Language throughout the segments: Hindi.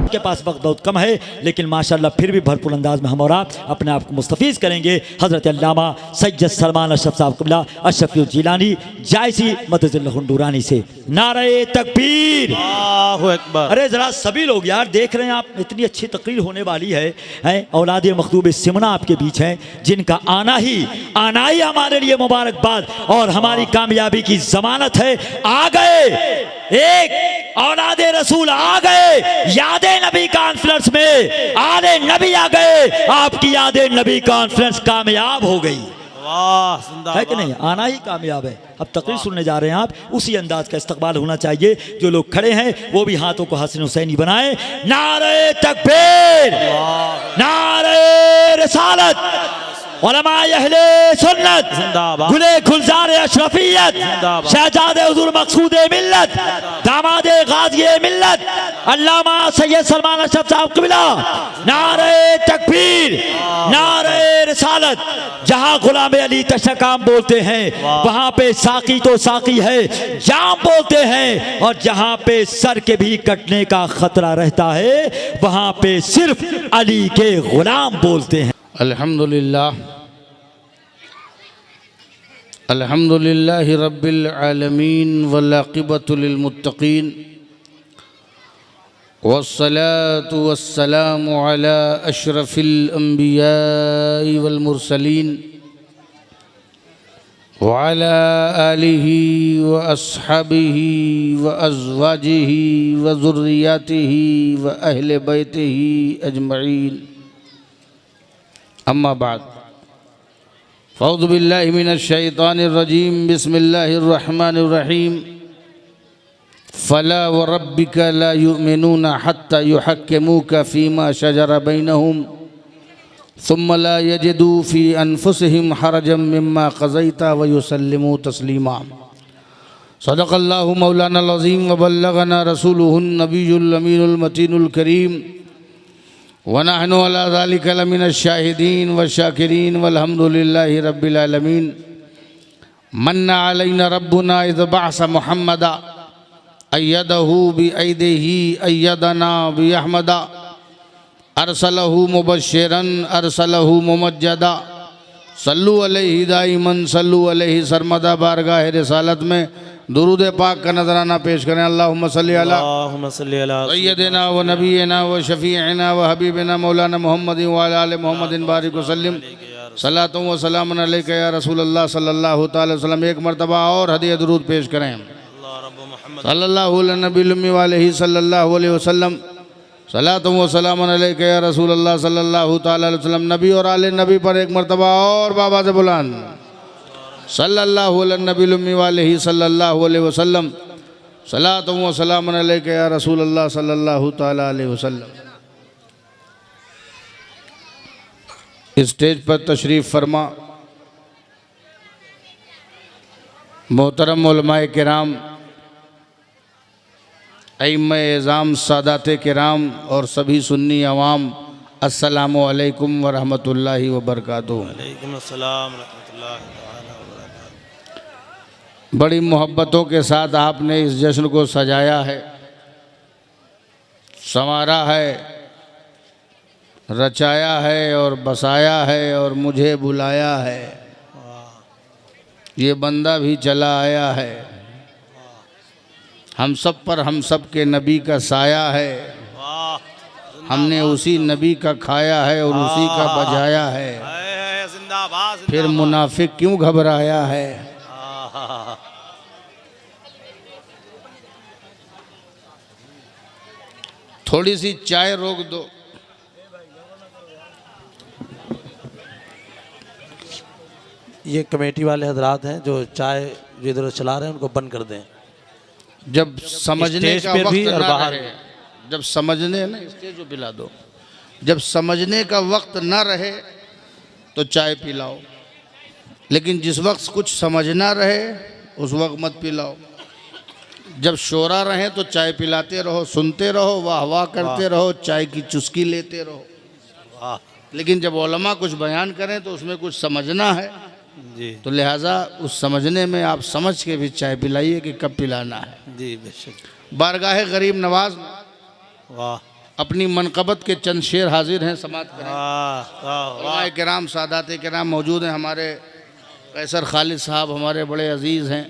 के पास वक्त बहुत कम है, लेकिन माशाल्लाह फिर भी भरपूर अंदाज में हम और आप अपने आप को मुस्तफ़ीज़ करेंगे हज़रत अल्लामा सैयद सलमान अशरफ साहब क़िबला अशरफ़ी जिलानी जायसी मददुल्लाह नूरानी से। नारे तकबीर, अल्लाहु अकबर। अरे ज़रा सभी लोग यार देख रहे हैं आप, इतनी अच्छी तकरीर होने वाली है औलाद मखदूब सिमना आपके बीच हैं, जिनका आना ही हमारे लिए मुबारकबाद और हमारी कामयाबी की ज़मानत है। आ गए एक औलाद रसूल, आ गए यादे नबी कॉन्फ्रेंस में, आले नबी आ गए, आपकी यादे नबी कॉन्फ्रेंस कामयाब हो गई। वाह, है कि नहीं? आना ही कामयाब है। अब तकरीर सुनने जा रहे हैं आप, उसी अंदाज का इस्तकबाल होना चाहिए। जो लोग खड़े हैं वो भी हाथों को हसन हुसैनी बनाए। नारे तकबीर, नारे रिसालत, उलमाए अहले सुन्नत, गुले गुलजार अशरफियत, शहजादे हुजूर मकसूदे मिल्लत, दामादे गाज़िए मिल्लत, अल्लामा सैयद सलमान अशरफ साहब क़िबला। नारे तकबीर, नारे रिसालत। जहाँ गुलाम अली तशकाम बोलते हैं वहाँ पे साकी तो साकी है, जाम बोलते हैं, और जहाँ पे सर के भी कटने का खतरा रहता है वहाँ पे सिर्फ अली के गुलाम बोलते हैं। अल्हम्दुलिल्लाह, अल्हम्दुलिल्लाहि रब्बिल आलमीन वल आक़िबतु लिल मुत्तक़ीन वस्सलातु वस्सलामु अला अशरफिल अंबियाइ वल मुरसलीन व अला आलिहि व अस्हाबिहि व अज़वाजिहि व ज़ुर्रिय्यातिहि व अहले बैतिहि अजमईन। अम्मा बाद, फ़अऊज़ु बिल्लाहि मिनश शैतानिर रजीम, बिस्मिल्लाहिर रहमानिर रहीम। फ़ला व रब्बिका ला युमिनूना हत्ता युहक्किमूका फ़ीमा शजरा बैनहुम सुम्मा ला यजिदू फ़ी अनफुसिहिम हरजम मिम्मा क़ज़ैता व युसल्लिमू तस्लीमा। सदक़ल्लाहु मौलानाल अज़ीम व बल्लगना रसूलुहुन नबियुल अमीनुल मतीनुल करीम व नहनु अला ज़ालिका लमिनश शाहिदीन व शाकिरीन वल्हम्दुलिल्लाहि रब्बिल आलमीन। मन्ना अलैना रब्बुना इज़ बअस मुहम्मदा अय्यदहु बिअयदिही अय्यदना बिअहमदा अरसलहु मुबश्शिरन अरसलहु मुमज्जदा सल्लु अलैहि दाइमन सल्लु अलैहि सरमदा। बारगाह रिसालत में दुरूद पाक का नजराना पेश करें। अल्लाहुम्मा सल्लि अला सय्यदिना व नबीना व शफीअना व हबीबना मौलाना मुहम्मद व अला आलि मुहम्मदिन बारिक वसल्लिम। सलातु व सलामुन अलैका या रसूलल्लाह सल्लल्लाहु तआला अलैहि वसल्लम। एक मरतबा और हदिया दुरूद पेश करें। सल्लल्लाहु अलैहि नबी व अलैहि सल्लल्लाहु अलैहि वसल्लम। सलातु व सलामुन अलैका या रसूलल्लाह सल्लल्लाहु तआला अलैहि वसल्लम। नबी और आले नबी पर एक मरतबा और बाबा से बुलान। सल्लल्लाहु अलैहि नबी व अलैहि सल्लल्लाहु अलैहि वसल्लम। सलातु व सलामुन अलैका या रसूलल्लाह सल्लल्लाहु तआला अलैहि वसल्लम। स्टेज पर तशरीफ़ फरमा मोहतरम उलमाए किराम, अइम्मा एज़ाम, सादात किराम और सभी सुन्नी अवाम, अस्सलामु अलैकुम व रहमतुल्लाहि व बरकातुहू। वालेकुम अस्सलाम व रहमतुल्लाहि व बरकातुहू। बड़ी मोहब्बतों के साथ आपने इस जश्न को सजाया है, संवारा है, रचाया है और बसाया है और मुझे बुलाया है। ये बंदा भी चला आया है। हम सब पर हम सब के नबी का साया है। हमने उसी नबी का खाया है और उसी का बजाया है। फिर मुनाफिक क्यों घबराया है? थोड़ी सी चाय रोक दो। ये कमेटी वाले हजरात हैं जो चाय इधर चला रहे हैं, उनको बंद कर दें। जब समझने का वक्त भी और ना बाहर रहे, जब समझने ना, स्टेज को पिला दो। जब समझने का वक्त ना रहे तो चाय पिलाओ, लेकिन जिस वक्त कुछ समझना रहे उस वक्त मत पिलाओ। जब शोरा रहे तो चाय पिलाते रहो, सुनते रहो, वाह वाह करते रहो, चाय की चुस्की लेते रहो। लेकिन जब उलमा कुछ बयान करें तो उसमें कुछ समझना है जी, तो लिहाजा उस समझने में आप समझ के भी चाय पिलाइए कि कब पिलाना है। जी बेशक। बारगाह गरीब नवाज वाह, अपनी मनकबत के चंद शेर हाजिर हैं, समात करें। उलमाए किराम, सादात किराम मौजूद हैं। हमारे कैसर खालिद साहब हमारे बड़े अजीज़ हैं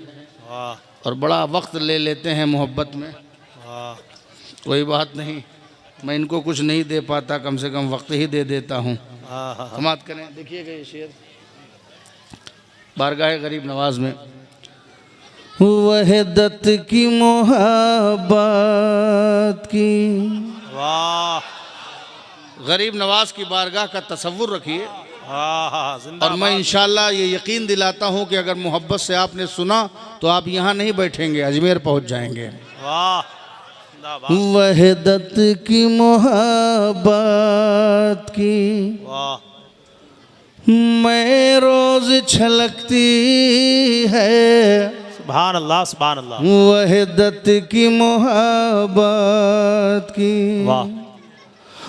और बड़ा वक्त ले लेते हैं मोहब्बत में। कोई बात नहीं, मैं इनको कुछ नहीं दे पाता, कम से कम वक्त ही दे देता हूँ। समात करें। देखिएगा ये शेर बारगाह गरीब नवाज में। वहदत की मोहब्बत की, गरीब नवाज की बारगाह का तसव्वुर रखिए। और मैं इंशाल्लाह ये यकीन दिलाता हूँ कि अगर मोहब्बत से आपने सुना तो आप यहाँ नहीं बैठेंगे, अजमेर पहुँच जाएंगे। वहदत की मोहब्बत की मैं रोज छलकती है। सुभान अल्लाह, सुभान अल्लाह। वहदत की मोहब्बत की,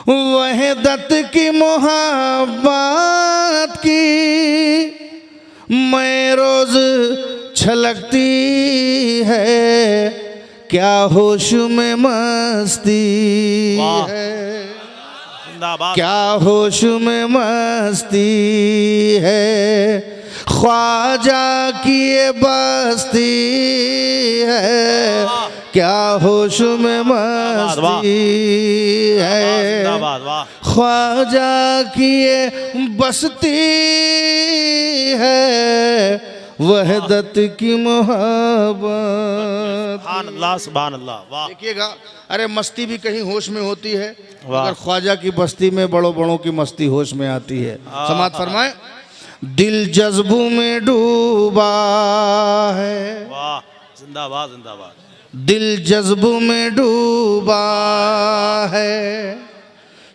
वहदत की मोहब्बत की मैं रोज छलकती है। क्या होश में मस्ती है, क्या होश में मस्ती है। ख्वाजा की ये बस्ती है, क्या होश में मस्ती है। ख्वाजा की ये बस्ती है, वहदत की मोहब्बत। सुभान अल्लाह, वाह। देखिएगा, अरे मस्ती भी कहीं होश में होती है, अगर ख्वाजा की बस्ती में बड़ों बड़ों की मस्ती होश में आती है। समात फरमाए। दिल जज्बों में डूबा है, वाह, जिंदाबाद जिंदाबाद। दिल जज्बों में डूबा है,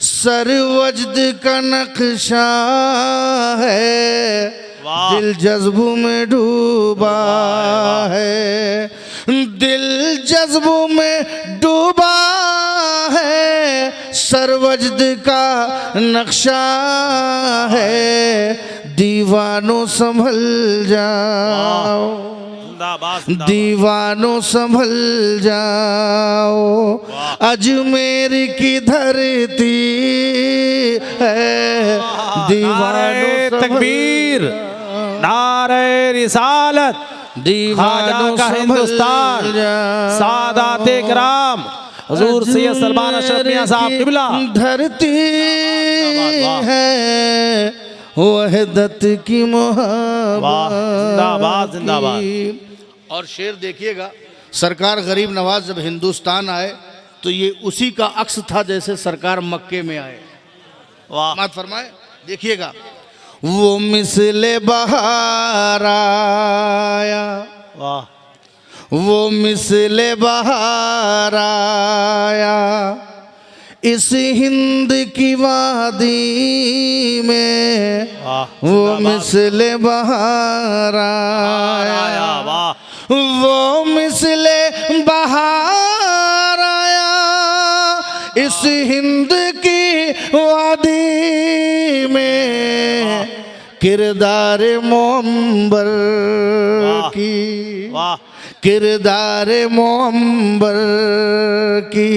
सर वजद का नक्शा है। दिल जज्बों में डूबा है, दिल जज्बों में डूबा है, सरवजद का नक्शा है। दीवानों संभल जाओ, दीवानों संभल जाओ, अजमेर की धरती है। दीवानों तकबीर, नारे रिसालत, दीवानों का हिंदुस्तान, सादाते किराम, हुजूर सैयद सलमान अशरफ मियां साहब किबला। धरती है वहदत की मोहब्बत। जिंदाबाद जिंदाबाद। और शेर देखिएगा, सरकार गरीब नवाज जब हिंदुस्तान आए तो ये उसी का अक्स था जैसे सरकार मक्के में आए। वाह, मत फरमाए। देखिएगा, वो मिसले बहार आया, वाह, वो मिसले बहार आया, इस हिंद की वादी में वो मिसले बहार आया। वो मिसले बहार आया, इस हिंद की वादी में। किरदार मोअंबर की, किरदार मोअंबर की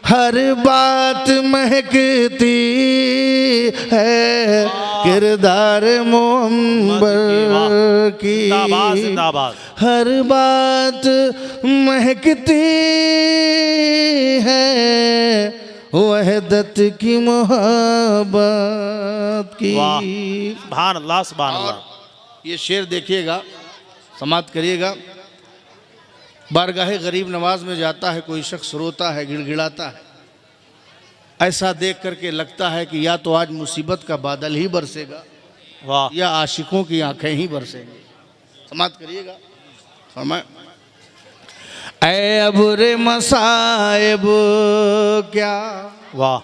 हर बात महकती है। किरदार मोअंबर की हर बात महकती है, वहदत की मोहब्बत की। सुभान अल्लाह, सुभान अल्लाह। ये शेर देखिएगा, समात करिएगा। बारगाहे गरीब नवाज में जाता है कोई शख्स, रोता है, गिड़गिड़ाता है। ऐसा देख करके लगता है कि या तो आज मुसीबत का बादल ही बरसेगा, वाह, या आशिकों की आंखें ही बरसेंगी। समात करिएगा। फरमाए, ऐ अब्रे मसाइब क्या, वाह,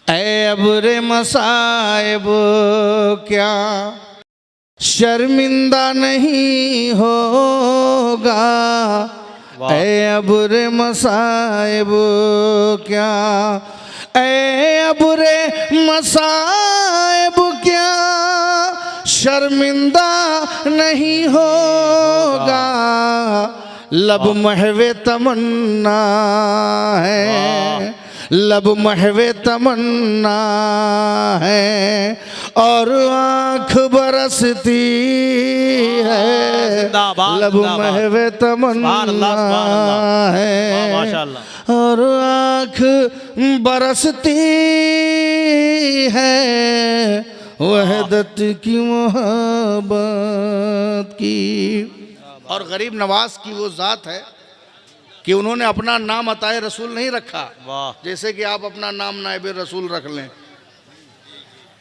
ऐ अब्रे मसाइब क्या शर्मिंदा नहीं होगा। ऐ अब्रे मसाइब क्या, ऐ अब्रे मसाइब क्या शर्मिंदा नहीं होगा। लब महवे तमन्ना है, लब महवे तमन्ना है और आँख बरसती है, जिंदाबाद, लब जिंदाबाद। महवे तमन्ना है माशाअल्लाह। और आँख बरसती है वहदत की मोहब्बत की। और गरीब नवाज की वो ज़ात है कि उन्होंने अपना नाम अताए रसूल नहीं रखा, वाह जैसे कि आप अपना नाम नायब रसूल रख लें।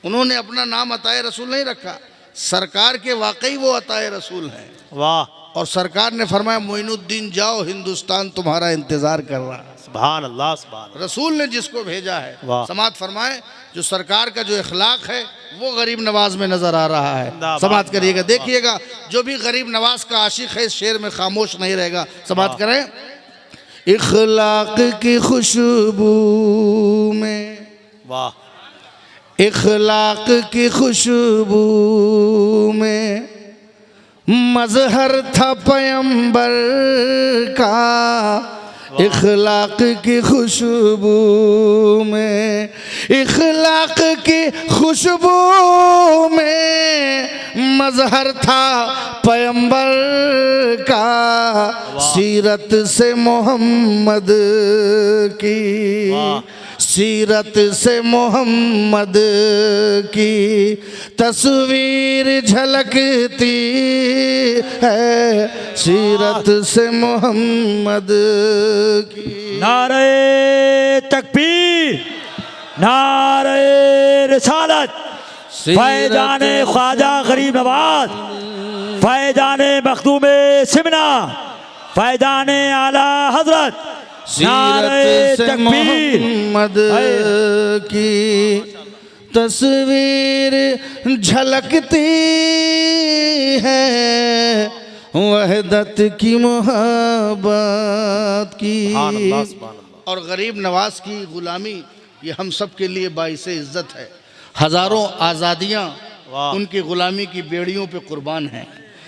उन्होंने अपना नाम अताए रसूल नहीं रखा, सरकार के वाकई वो अताए रसूल हैं। वाह, और सरकार ने फरमाया मोइनुद्दीन जाओ, हिंदुस्तान तुम्हारा इंतजार कर रहा है। सुभान अल्लाह, सुभान अल्लाह। रसूल ने जिसको भेजा है, वाह। समात फरमाए जो सरकार का जो इखलाक है वो गरीब नवाज में नजर आ रहा है। जिंदाबाद, समात करिएगा, जिंदाबाद। देखिएगा जो भी गरीब नवाज का आशिक है इस शेर में खामोश नहीं रहेगा। समात करें। इखलाक की खुशबू में, वाह, इखलाक की खुशबू में मजहर था पैगंबर का, इखलाक की खुशबू में, इखलाक की खुशबू में मजहर था पैगंबर का, सीरत से मोहम्मद की, सीरत से मोहम्मद की तस्वीर झलकती है, सीरत से मोहम्मद की। नारे तकबीर, नारे रिसालत, फैजाने ख्वाजा गरीब नवाज, फैजाने मखदूमे सिमना, फैजाने आला हजरत, सीरत से मोहम्मद की तस्वीर झलकती है वहदत की मोहब्बत की। सुभान अल्लाह, सुभान अल्लाह। और गरीब नवाज की गुलामी ये हम सब के लिए बाइसे इज्जत है। हजारों आज़ादियाँ वाह। उनकी गुलामी की बेड़ियों पे कुर्बान हैं।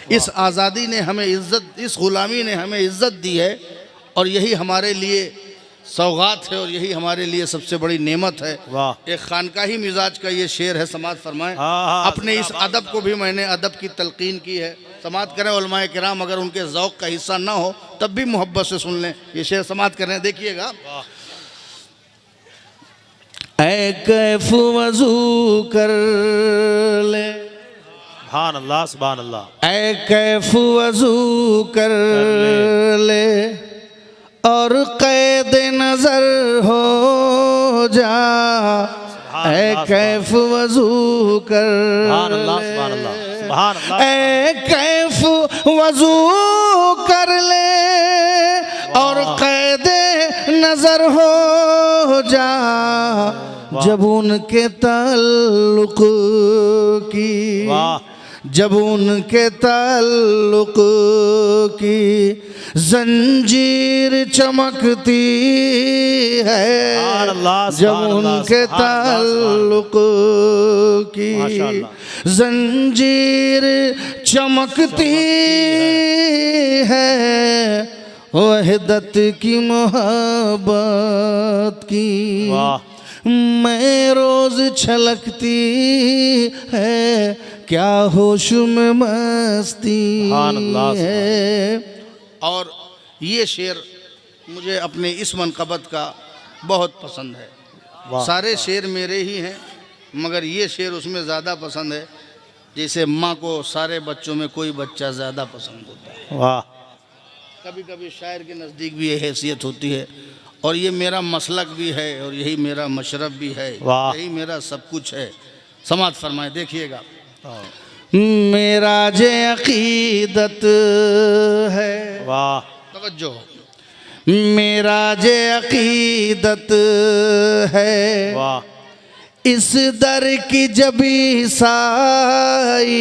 इस आज़ादी ने हमें इज्जत, इस गुलामी ने हमें इज्जत दी है और यही हमारे लिए सौगात है और यही हमारे लिए सबसे बड़ी नेमत है। वाह। एक खानकाही मिजाज का ये शेर है, समात फरमाएं। हाँ, अपने इस अदब को भी मैंने अदब की तलकीन की है। समात करें उलमाए किराम अगर उनके ज़ौक़ का हिस्सा ना हो तब भी मोहब्बत से सुन लें। ये शेर समात करें, देखिएगा। ऐ कैफ वज़ू कर ले, सुभान अल्लाह, सुभान अल्लाह। ऐ कैफ वज़ू कर ले और कैद नजर हो जा, ऐ कैफ वज़ू कर सुभान अल्लाह, सुभान अल्लाह, सुभान अल्लाह। ऐ कैफ वज़ू कर ले और कैद नजर हो जा, जब उनके ताल्लुक की, वाह। जब उनके ताल्लुक की जंजीर चमकती है, जब उनके ताल्लुक की जंजीर चमकती है वहदत की मोहब्बत की। मैं रोज छलकती है क्या होश में मस्ती है। और ये शेर मुझे अपने इस मनक़बत का बहुत पसंद है। सारे शेर मेरे ही हैं मगर ये शेर उसमें ज़्यादा पसंद है, जैसे माँ को सारे बच्चों में कोई बच्चा ज़्यादा पसंद होता है। वाह। कभी कभी शायर के नज़दीक भी ये हैसियत होती है और ये मेरा मसलक भी है और यही मेरा मशरब भी है, यही मेरा सब कुछ है। समात फरमाए, देखिएगा। मेरा जे अकीदत है, वाह तवज्जो, मेरा जे अकीदत है, वाह इस दर की जबी साई,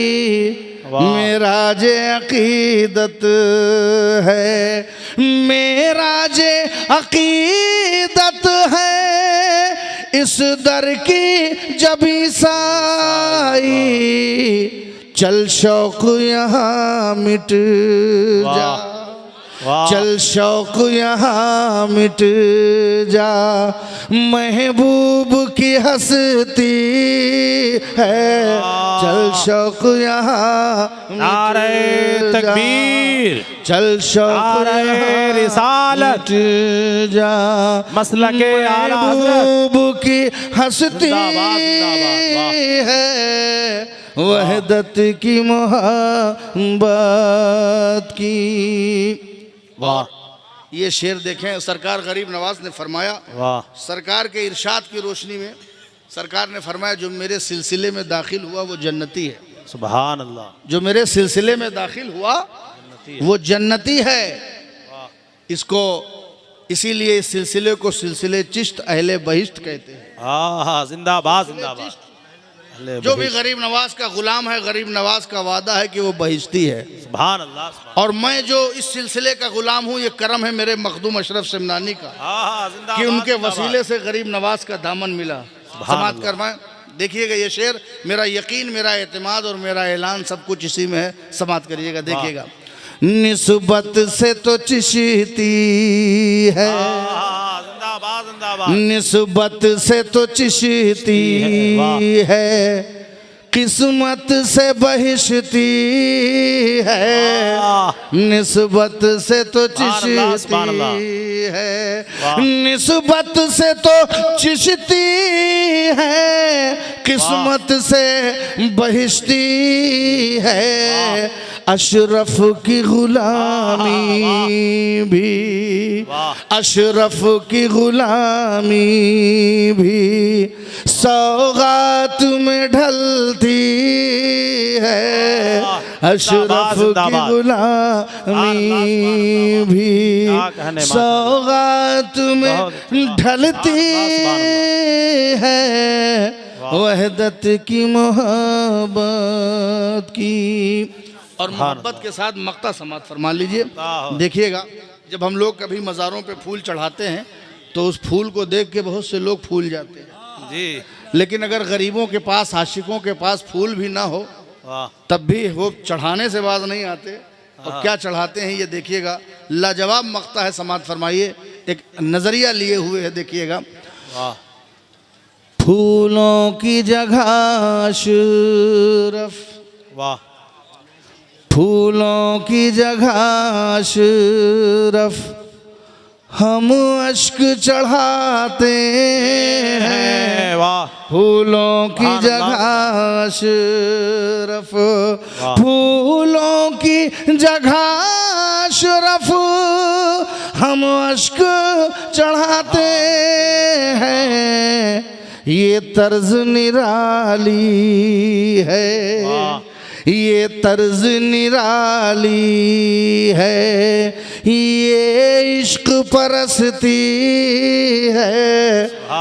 मेरा जे अकीदत है, मेरा जे अकीदत है इस दर की जबी साई, चल शौक यहाँ मिट जा, वाह। चल शौक यहाँ मिट जा, महबूब की हस्ती है। चल शौक यहाँ नारे मिट जा, तकबीर, चल शौक नारे यहाँ रिसालत, मिट जा, मसलके आला हज़रत। महबूब की हस्ती जिंदाबाद, जिंदाबाद, वाह। है, वहदत की मोहब्बत की। वाह ये शेर देखें, सरकार गरीब नवाज ने फरमाया, वाह सरकार के इरशाद की रोशनी में सरकार ने फरमाया, जो मेरे सिलसिले में दाखिल हुआ वो जन्नती है। सुभान अल्लाह। जो मेरे सिलसिले में दाखिल हुआ वो जन्नती है। इसको इसीलिए इस सिलसिले को सिलसिले चिश्त अहले बहिश्त कहते हैं। हाँ, जिंदाबाद, जिंदाबाद। अल्लाह जो भी गरीब नवाज का गुलाम है, गरीब नवाज का वादा है कि वो बहिश्ती है। सुभान अल्लाह, सुभान। और मैं जो इस सिलसिले का गुलाम हूँ, ये करम है मेरे मखदूम अशरफ सिमनानी का हाँ, जिंदाबाद, कि उनके जिंदाबाद। वसीले से गरीब नवाज का दामन मिला। समात अल्लाह। करवाएं। देखिएगा ये शेर, मेरा यकीन, मेरा एतमाद और मेरा ऐलान सब कुछ इसी में है। समात करिएगा, देखिएगा। निस्बत से तो चिश्ती है, हाँ, जिंदाबाद, जिंदाबाद। निस्बत से तो चिश्ती है, किस्मत से बहिश्ती है। निस्बत से तो चिश्ती है, निस्बत से तो चिश्ती है, किस्मत से बहिश्ती है। अशरफ की गुलामी भी, अशरफ की गुलामी भी सौगात में ढलती है। अशरफ की गुलामी भी सौगात में ढलती है, वहदत की मोहब्बत की। और मोहब्बत के साथ मक्ता समात फरमा लीजिए। देखिएगा, जब हम लोग कभी मज़ारों पे फूल चढ़ाते हैं तो उस फूल को देख के बहुत से लोग फूल जाते हैं जी। लेकिन अगर गरीबों के पास, आशिकों के पास फूल भी ना हो तब भी वो चढ़ाने से बाज नहीं आते। और क्या चढ़ाते हैं ये देखिएगा, लाजवाब मक्ता है। समात फरमाइए, एक नज़रिया लिए हुए है, देखिएगा। फूलों की जगह अशरफ, वाह। फूलों की जगह अशरफ हम अश्क चढ़ाते हैं। वाह। फूलों की जगह अशरफ, फूलों की जगह अशरफ हम अश्क चढ़ाते हैं। ये तर्ज निराली है, ये तर्ज निराली है, ये इश्क परस्ती है।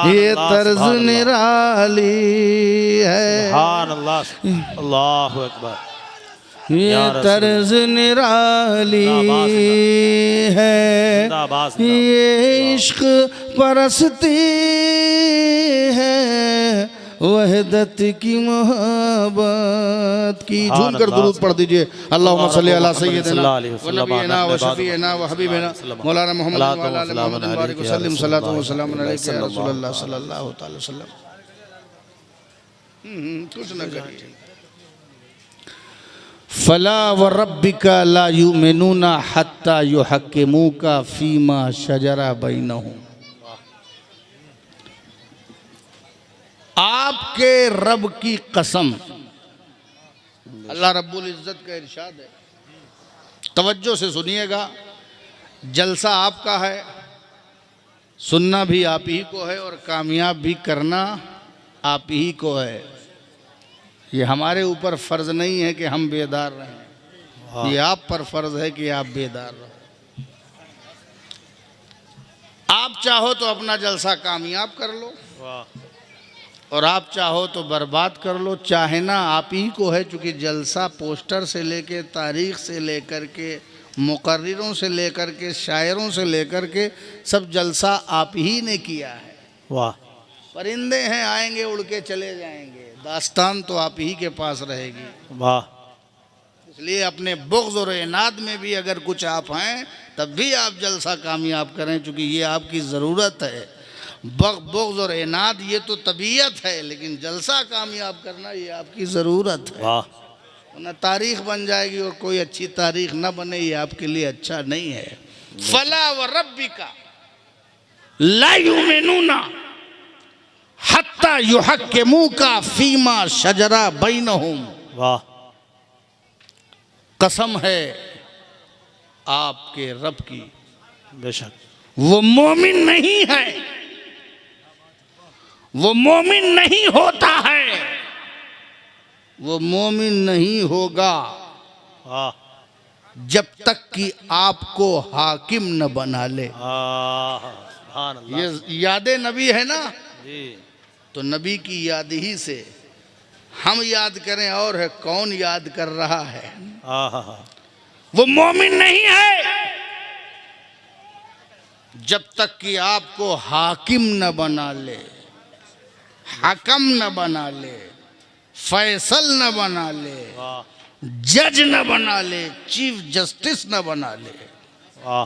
ये तर्ज निराली है, सुभान अल्लाह, अल्लाहु अकबर। ये तर्ज निराली है, ये इश्क परस्ती है, वहदत की मोहब्बत की। झूम कर दुरूद पढ़ दीजिए। अल्लाहुम्मा सल्ली अला सय्यिदिना व नबीना व शफीना व हबीबिना मौलाना मोहम्मद व अला आलि मोहम्मद बारिक वसल्लम सल्लल्लाहु व सल्लम अलैका या रसूलल्लाह सल्लल्लाहु तआला वसल्लम। कुछ न करिए। फला व रब्बिका ला युमिनूना हत्ता युहक्किमूका फीमा शजरा बैनहुम। आपके रब की कसम, अल्लाह रब्बुल इज़्ज़त का इरशाद है। तवज्जो से सुनिएगा, जलसा आपका है, सुनना भी आप ही को है और कामयाब भी करना आप ही को है। ये हमारे ऊपर फ़र्ज़ नहीं है कि हम बेदार रहें, ये आप पर फ़र्ज़ है कि आप बेदार रहें। आप चाहो तो अपना जलसा कामयाब कर लो और आप चाहो तो बर्बाद कर लो। चाहना आप ही को है, चूँकि जलसा पोस्टर से लेके, तारीख़ से लेकर के, मुकर्रिरों से लेकर के, शायरों से लेकर के, सब जलसा आप ही ने किया है। वाह। परिंदे हैं, आएंगे उड़ के चले जाएंगे, दास्तान तो आप ही के पास रहेगी। वाह। इसलिए अपने बुग़्ज़ और इनाद में भी अगर कुछ आप हैं तब भी आप जलसा कामयाब करें, क्योंकि ये आपकी ज़रूरत है। बुग़्ज़ और इनाद ये तो तबीयत है, लेकिन जलसा कामयाब करना ये आपकी ज़रूरत है। वाह वरना तारीख बन जाएगी और कोई अच्छी तारीख ना बने, ये आपके लिए अच्छा नहीं है। फला व रब्बिका ला युमिनूना हत्ता युहक्किमूका फीमा शजरा बैनहुम। वाह कसम है आपके रब की, बेशक वो मोमिन नहीं है, वो मोमिन नहीं होता है, वो मोमिन नहीं होगा वाह जब तक कि आपको हाकिम न बना ले। सुभान अल्लाह। ये याद नबी है ना, जी तो नबी की याद ही से हम याद करें और है कौन याद कर रहा है। वो मोमिन नहीं है जब तक कि आपको हाकिम न बना ले, हकम न बना ले, फैसल न बना ले, जज न बना ले, चीफ जस्टिस न बना ले। वाह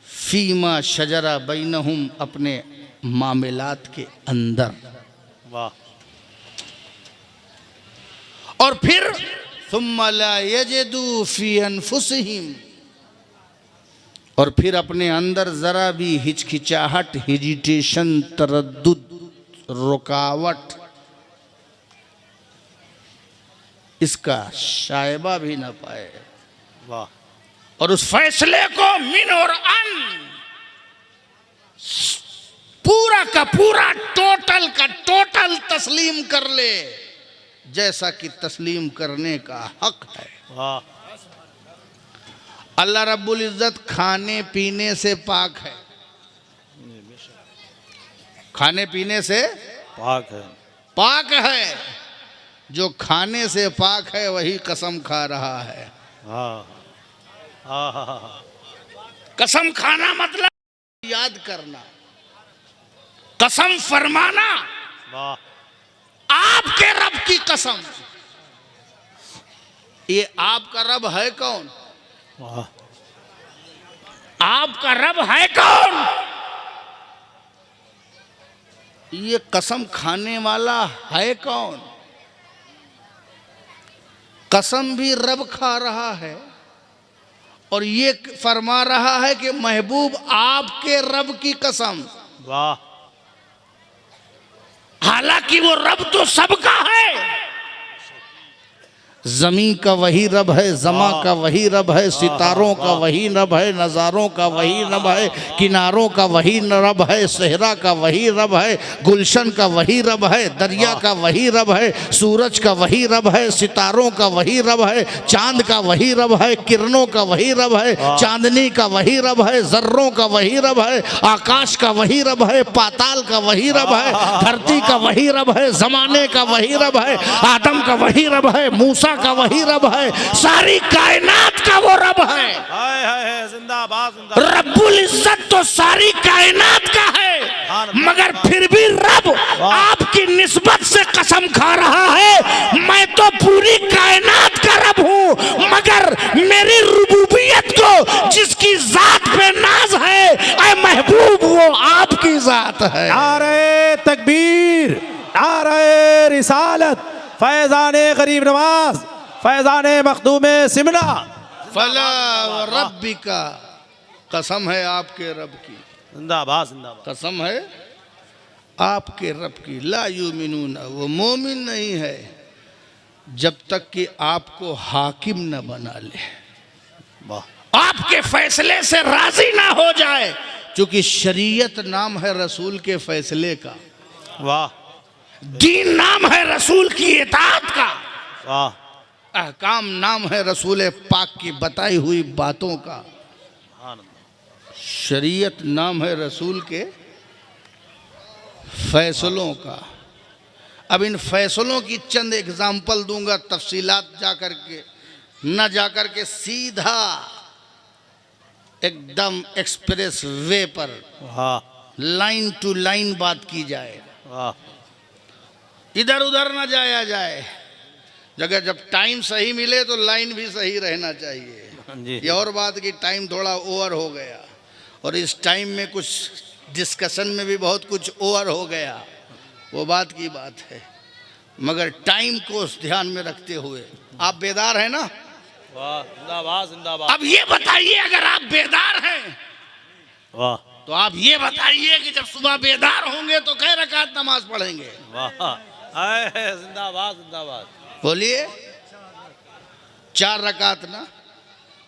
फीमा शजरा बैनहुम, अपने मामलात के अंदर। वाह और फिर सुम्मा ला यजिदू फी अनफुसिहिम, और फिर अपने अंदर जरा भी हिचकिचाहट, हेजिटेशन, तरद्दुद, रुकावट, इसका शायबा भी ना पाए। वाह और उस फैसले को मिन और अन, पूरा का पूरा, टोटल का टोटल तस्लीम कर ले, जैसा कि तस्लीम करने का हक है। वाह अल्लाह रब्बुल इज़्ज़त खाने पीने से पाक है, खाने पीने से पाक है। पाक है। जो खाने से पाक है वही कसम खा रहा है। हाँ हाँ कसम खाना मतलब याद करना, कसम फरमाना। वाह आपके रब की कसम। ये आपका रब है कौन? वाह आपका रब है कौन? ये कसम खाने वाला है कौन? कसम भी रब खा रहा है और ये फरमा रहा है कि महबूब आपके रब की कसम। वाह हालांकि वो रब तो सबका है, जमीन का वही रब है, जमा का वही रब है, सितारों का वही रब है, नज़ारों का वही रब है, किनारों का वही रब है, सहरा का वही रब है, गुलशन का वही रब है, दरिया का वही रब है, सूरज का वही रब है, सितारों का वही रब है, चांद का वही रब है, किरणों का वही रब है, चांदनी का वही रब है, जर्रों का वही रब है, आकाश का वही रब है, पाताल का वही रब है, धरती का वही रब है, जमाने का वही रब है, आदम का वही रब है, मूसा का वही रब है, सारी कायनात का वो रब है। हाय जिंदाबाद जिंदाबाद। रब्बुल इज्जत तो सारी कायनात का है, मगर फिर भी रब आपकी निस्बत से कसम खा रहा है, मैं तो पूरी कायनात का रब हूं, मगर मेरी रुबूबियत को जिसकी जात पे नाज है, ऐ महबूब, वो आपकी जात है। नारे तकबीर, नारे रिसालत, फैज़ाने गरीब नवाज, फैज़ाने मखदूमे सिमना। फला व रब्बिका, कसम है आपके रब की, जिंदाबाद जिंदाबाद। कसम है आपके रब की। ला युमिनूना, वो मोमिन नहीं है जब तक कि आपको हाकिम न बना ले, वाह आपके फैसले से राजी ना हो जाए, क्योंकि शरीयत नाम है रसूल के फैसले का, वाह दीन नाम है रसूल की इताअत का, वाह अहकाम नाम है रसूल पाक की बताई हुई बातों का, शरीयत नाम है रसूल के फैसलों का। अब इन फैसलों की चंद एग्जाम्पल दूंगा, तफसीलात जाकर के न जाकर के सीधा एकदम एक्सप्रेस वे पर वाह लाइन टू लाइन बात की जाए, वाह इधर उधर न जाया जाए, जगह जब टाइम सही मिले तो लाइन भी सही रहना चाहिए। जी ये और बात कि टाइम थोड़ा ओवर हो गया और इस टाइम में कुछ डिस्कशन में भी बहुत कुछ ओवर हो गया, वो बात की बात है। मगर टाइम को ध्यान में रखते हुए आप बेदार हैं ना? वाह, जिंदाबाद जिंदाबाद। अब ये बताइए, अगर आप बेदार हैं वाह तो आप ये बताइए कि जब सुबह बेदार होंगे तो कै रकात नमाज पढ़ेंगे? वाह, आए, जिंदाबाद जिंदाबाद। बोलिए। 4 रकात ना?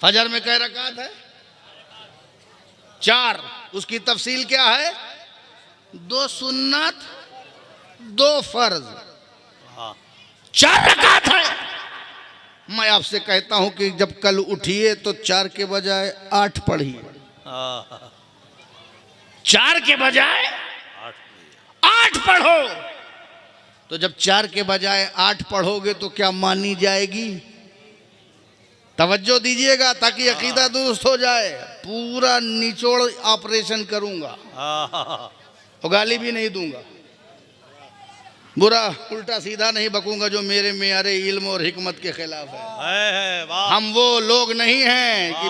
फजर में कै रकात है? 4। उसकी तफसील क्या है? 2 सुन्नत 2 फर्ज, 4 रकात है। मैं आपसे कहता हूं कि जब कल उठिए तो 4 के बजाय 8 पढ़िए। 4 के बजाय 8 पढ़ो। तो जब 4 के बजाय 8 पढ़ोगे तो क्या मानी जाएगी? तवज्जो दीजिएगा ताकि अकीदा दुरुस्त हो जाए। पूरा निचोड़ ऑपरेशन करूंगा और गाली भी नहीं दूंगा, बुरा उल्टा सीधा नहीं बकूंगा जो मेरे मेयारे इल्म और हिकमत के खिलाफ है। हम वो लोग नहीं हैं कि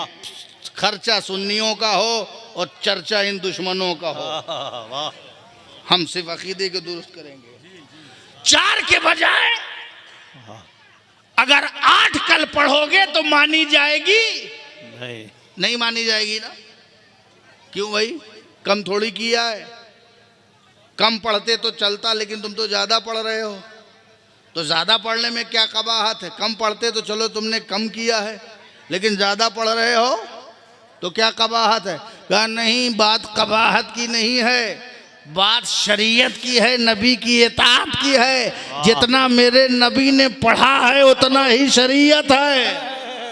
खर्चा सुन्नियों का हो और चर्चा इन दुश्मनों का हो। हम सिर्फ अकीदे को दुरुस्त करेंगे। 4 के बजाय अगर 8 कल पढ़ोगे तो मानी जाएगी? नहीं मानी जाएगी ना। क्यों भाई? कम थोड़ी किया है। कम पढ़ते तो चलता, लेकिन तुम तो ज्यादा पढ़ रहे हो। तो ज्यादा पढ़ने में क्या कबाहत है? कम पढ़ते तो चलो तुमने कम किया है, लेकिन ज्यादा पढ़ रहे हो तो क्या कबाहत है? कहा नहीं, बात कबाहत की नहीं है, बात शरीयत की है, नबी की इताअत की है। जितना मेरे नबी ने पढ़ा है उतना ही शरीयत है।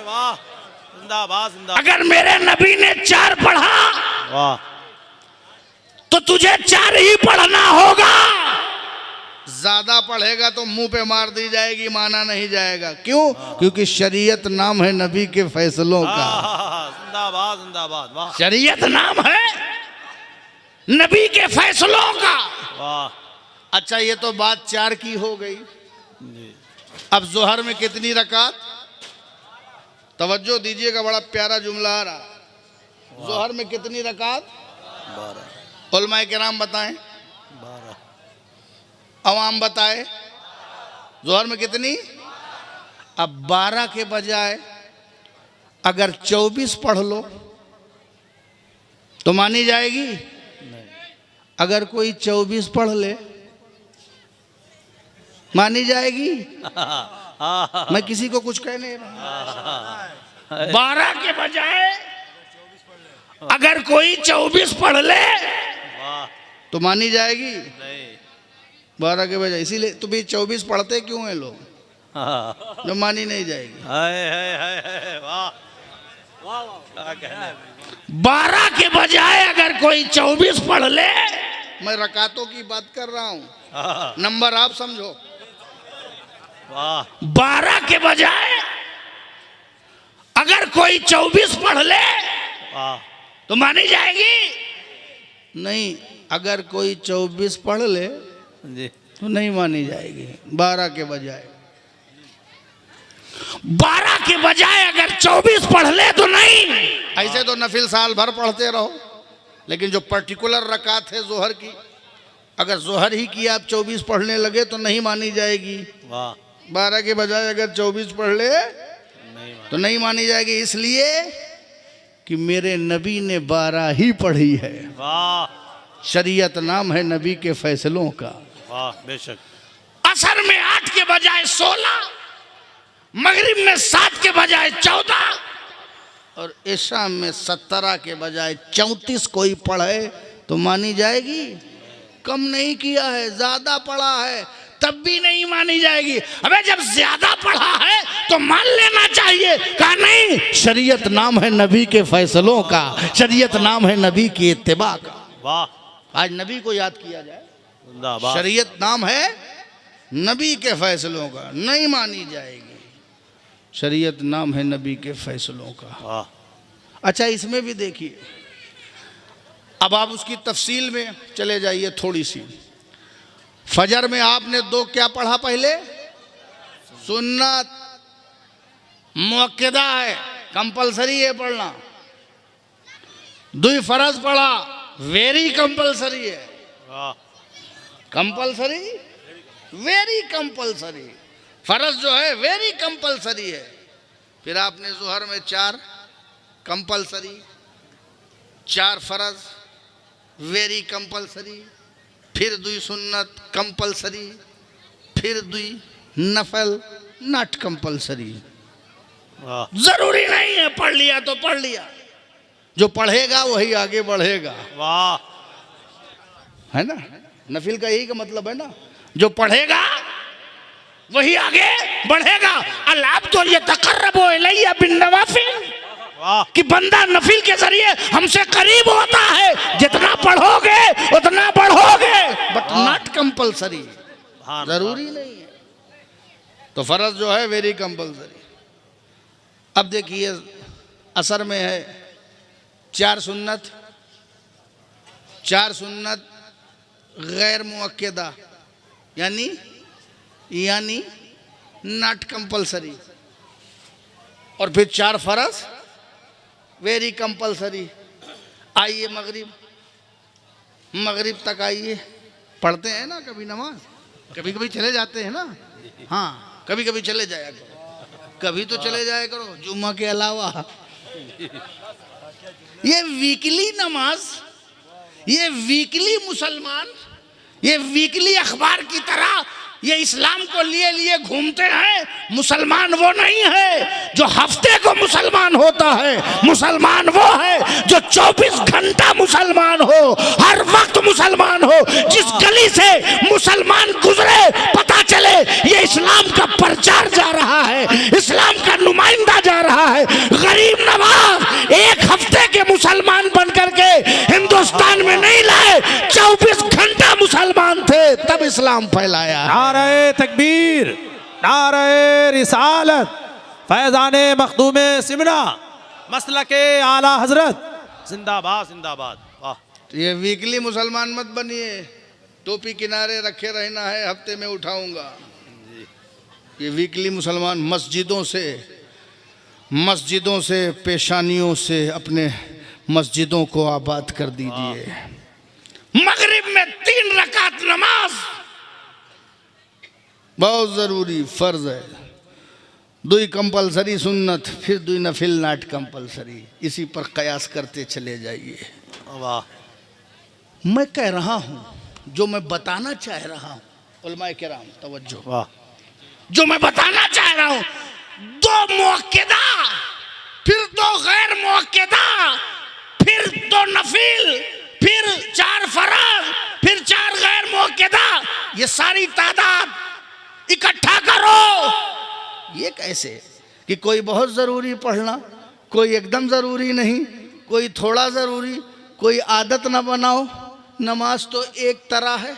वाह, जिंदाबाद जिंदाबाद। अगर मेरे नबी ने 4 पढ़ा वाह, तो तुझे 4 ही पढ़ना होगा। ज्यादा पढ़ेगा तो मुंह पे मार दी जाएगी, माना नहीं जाएगा। क्यों? क्योंकि शरीयत नाम है नबी के फैसलों का। जिंदाबाद जिंदाबाद। वाह शरीयत नाम है नबी के फैसलों का। वाह। अच्छा, ये तो बात 4 की हो गई। अब जोहर में कितनी रकात? तवज्जो दीजिएगा, बड़ा प्यारा जुमला आ रहा। जोहर में कितनी रकात? 12। उलमाए किराम बताएं, 12। अवाम बताए जोहर में कितनी? अब 12 के बजाय अगर 24 पढ़ लो तो मानी जाएगी? अगर कोई 24 पढ़ ले मानी जाएगी? मैं किसी को कुछ कह नहीं रहा। 12 के बजाय अगर कोई 24 पढ़ ले तो मानी जाएगी? 12 के बजाय। इसीलिए तो भी 24 पढ़ते क्यों हैं लोग? जो मानी नहीं जाएगी। 12 के बजाय अगर कोई 24 पढ़ ले, मैं रकातों की बात कर रहा हूं, नंबर आप समझो। 12 के बजाय अगर कोई 24 पढ़ ले तो मानी जाएगी? नहीं, अगर कोई 24 पढ़ ले तो नहीं मानी जाएगी। 12 के बजाय 12 के बजाय अगर 24 पढ़ ले तो नहीं। ऐसे तो नफिल साल भर पढ़ते रहो, लेकिन जो पर्टिकुलर रकात है जोहर की, अगर जोहर ही की आप 24 पढ़ने लगे तो नहीं मानी जाएगी। 12 के बजाय अगर 24 पढ़ ले तो नहीं मानी जाएगी, इसलिए कि मेरे नबी ने 12 ही पढ़ी है। शरीयत नाम है नबी के फैसलों का। बेशक। असर में 8 के बजाय 16, मगरिब में 7 के बजाय 14 और इशा में 17 के बजाय 34 कोई पढ़े तो मानी जाएगी? कम नहीं किया है, ज्यादा पढ़ा है, तब भी नहीं मानी जाएगी। अबे जब ज्यादा पढ़ा है तो मान लेना चाहिए। कहा नहीं, शरीयत नाम है नबी के फैसलों का, शरीयत नाम है नबी की इत्तिबा का। वाह, आज नबी को याद किया जाए। शरीयत नाम है नबी के फैसलों का, नहीं मानी जाएगी। शरीयत नाम है नबी के फैसलों का। अच्छा, इसमें भी देखिए, अब आप उसकी तफसील में चले जाइए थोड़ी सी। फजर में आपने 2 क्या पढ़ा? पहले सुन्नत मुअक्कदा है, कंपलसरी है पढ़ना। दुई फर्ज पढ़ा, वेरी कंपलसरी है। Compulsory, very compulsory. फर्ज जो है वेरी कंपलसरी है। फिर आपने जोहर में 4 कंपलसरी, 4 फर्ज वेरी कंपलसरी, फिर 2 सुन्नत कंपलसरी, फिर 2 नफल नॉट कंपलसरी। जरूरी नहीं है, पढ़ लिया तो पढ़ लिया। जो पढ़ेगा वही आगे बढ़ेगा। वाह, है ना, नफिल का यही का मतलब है ना, जो पढ़ेगा वही आगे बढ़ेगा। अल्लाह तो ये तकर्रबो इलैया बिन नवाफिल, कि बंदा नफिल के जरिए हमसे करीब होता है। जितना पढ़ोगे उतना बढ़ोगे, बट नॉट कंपलसरी, जरूरी नहीं है। तो फर्ज जो है वेरी कंपलसरी। अब देखिए असर में है 4 सुन्नत, 4 सुन्नत गैर मुअक्कदा, यानी नॉट कंपलसरी, और फिर 4 फर्ज वेरी कंपलसरी। आइए मगरिब तक आइए, पढ़ते हैं ना कभी नमाज, कभी कभी चले जाते हैं ना। हाँ, कभी कभी चले जाया करो, कभी तो चले जाया करो जुम्मा के अलावा। ये वीकली नमाज, ये वीकली मुसलमान, ये वीकली अखबार की तरह ये इस्लाम को लिए घूमते हैं। मुसलमान वो नहीं है जो हफ्ते को मुसलमान होता है। मुसलमान वो है जो 24 घंटा मुसलमान हो, हर वक्त मुसलमान हो। जिस गली से मुसलमान गुजरे पता चले ये इस्लाम का प्रचार जा रहा है, इस्लाम का नुमाइंदा जा रहा है। गरीब नवाज 1 हफ्ते के मुसलमान बनकर के हिंदुस्तान में नहीं लाए, 24 घंटा मुसलमान थे, तब इस्लाम फैलाया। नारे तकबीर, नारे रिसालत, फैजाने मखदूमे सिमना, मसलके आला हजरत, जिंदाबाद जिंदाबाद। वाह, ये वीकली मुसलमान मत बनिए, टोपी किनारे रखे रहना है, हफ्ते में उठाऊंगा। ये वीकली मुसलमान मस्जिदों से पेशानियों से अपने मस्जिदों को आबाद कर दीजिए। मगरिब में 3 रकात नमाज बहुत जरूरी फर्ज है, 2 कंपलसरी सुन्नत, फिर 2 नफिल नॉट कंपलसरी। इसी पर कयास करते चले जाइए। वाह, मैं कह रहा हूं, जो मैं बताना चाह रहा हूं, उलमाए किराम तवज्जो, वाह, जो मैं बताना चाह रहा हूं, 2 मुअक्कदा, फिर 2 गैर मुअक्कदा, फिर 2 नफिल, फिर 4 फर्ज, फिर 4 गैर मुअक्कदा, ये सारी तादाद इकट्ठा करो। ये कैसे कि कोई बहुत जरूरी पढ़ना, कोई एकदम जरूरी नहीं, कोई थोड़ा जरूरी, कोई आदत ना बनाओ। नमाज तो एक तरह है,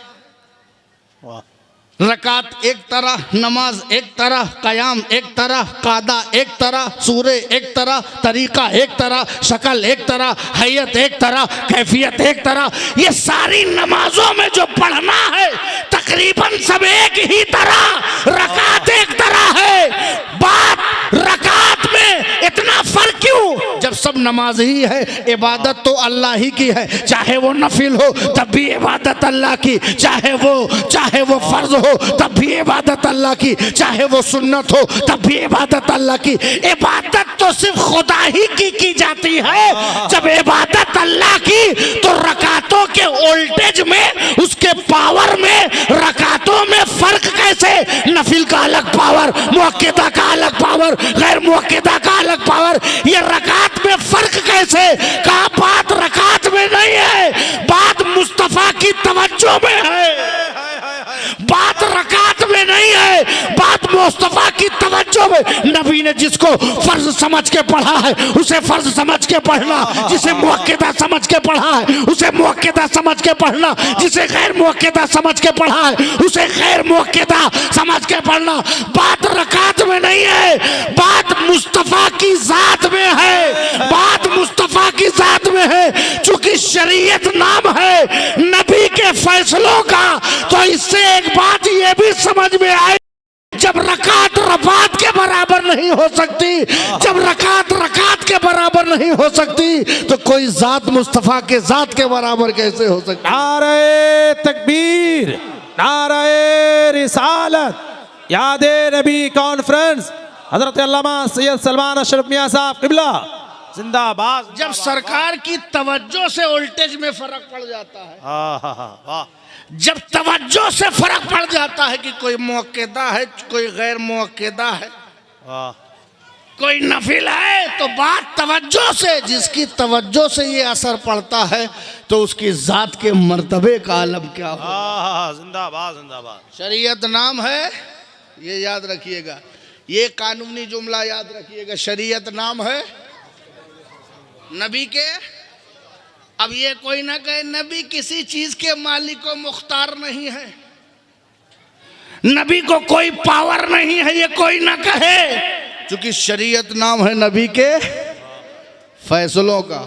रकात एक तरह, नमाज एक तरह, कयाम एक तरह, कादा एक तरह, सूरे एक तरह, तरीका एक तरह, शक्ल एक तरह, हैयत एक तरह, कैफियत एक तरह। ये सारी नमाजों में जो पढ़ना है तकरीबन सब एक ही तरह, रकात एक तरह है। बात रकात में इतना फर्क क्यों, जब सब नमाज ही है, इबादत तो अल्लाह ही की है। चाहे वो नफिल हो तब भी इबादत अल्लाह की, चाहे वो फर्ज हो तब भी इबादत अल्लाह की, चाहे वो सुन्नत हो तब भी इबादत अल्लाह की। इबादत तो सिर्फ खुदा ही की जाती है। जब इबादत अल्लाह की तो रकातों के वोल्टेज में, उसके पावर में, रकातों में फर्क कैसे? नफिल का अलग पावर, मुअक्कदा का अलग पावर, गैर मुअक्कदा का अलग पावर। ये रकात में फर्क कैसे? कहा बात रकात में नहीं है, बात मुस्तफा की तवज्जो में है। बात रकात में नहीं है, बात मुस्तफा की तवज्जो में। नबी ने जिसको फर्ज समझ के पढ़ा है उसे फर्ज समझ के पढ़ना, जिसे मुअक्कदा समझ के पढ़ा है उसे मुअक्कदा समझ के पढ़ना, जिसे गैर मुअक्कदा समझ के पढ़ा है उसे गैर मुअक्कदा समझ के पढ़ना। बात रकात में नहीं है, बात मुस्तफा की जात में है, बात मुस्तफा की जात में है। चूंकि शरीयत नाम है नबी के फैसलों का, तो इससे एक बात ये भी समझ में आई, जब जब रकात रफात के बराबर नहीं हो सकती, जब रकात रकात के बराबर नहीं हो सकती, तो कोई जात मुस्तफा के जात के बराबर कैसे हो सकती? नारे तकबीर, नारे रिसालत, यादे नबी कॉन्फ्रेंस, हजरत अल्लामा सैयद सलमान अशरफ मियां साहब किबला जिंदाबाद। जब सरकार की तवज्जो से वोल्टेज में फर्क पड़ जाता है, वाह, जब तवज्जो से फर्क पड़ जाता है कि कोई मुअक्किदा है, कोई गैर मुअक्किदा है, कोई नफिल है, तो बात तवज्जो से, जिसकी तवज्जो से ये असर पड़ता है तो उसकी जात के मर्तबे का आलम क्या हो। जिंदाबाद जिंदाबाद। शरीयत नाम है, ये याद रखिएगा, ये कानूनी जुमला याद रखिएगा, शरीयत नाम है नबी के। अब ये कोई ना कहे नबी किसी चीज के मालिक को मुख्तार नहीं है, नबी को कोई पावर नहीं है, ये कोई ना कहे, क्योंकि शरीयत नाम है नबी के फैसलों का।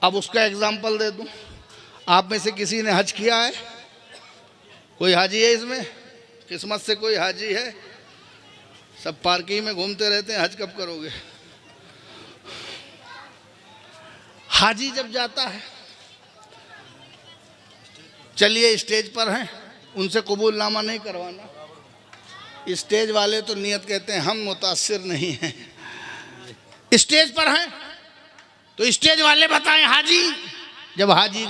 अब उसका एग्जाम्पल दे दूं, आप में से किसी ने हज किया है? कोई हाजी है इसमें? किस्मत से कोई हाजी है? सब पार्किंग में घूमते रहते हैं, हज कब करोगे? हाजी जब जाता है, चलिए स्टेज पर हैं, उनसे कबूलनामा नहीं करवाना। स्टेज वाले तो नियत कहते हैं हम मुतासिर नहीं हैं। स्टेज पर हैं तो स्टेज वाले बताएं हाजी। जब हाजी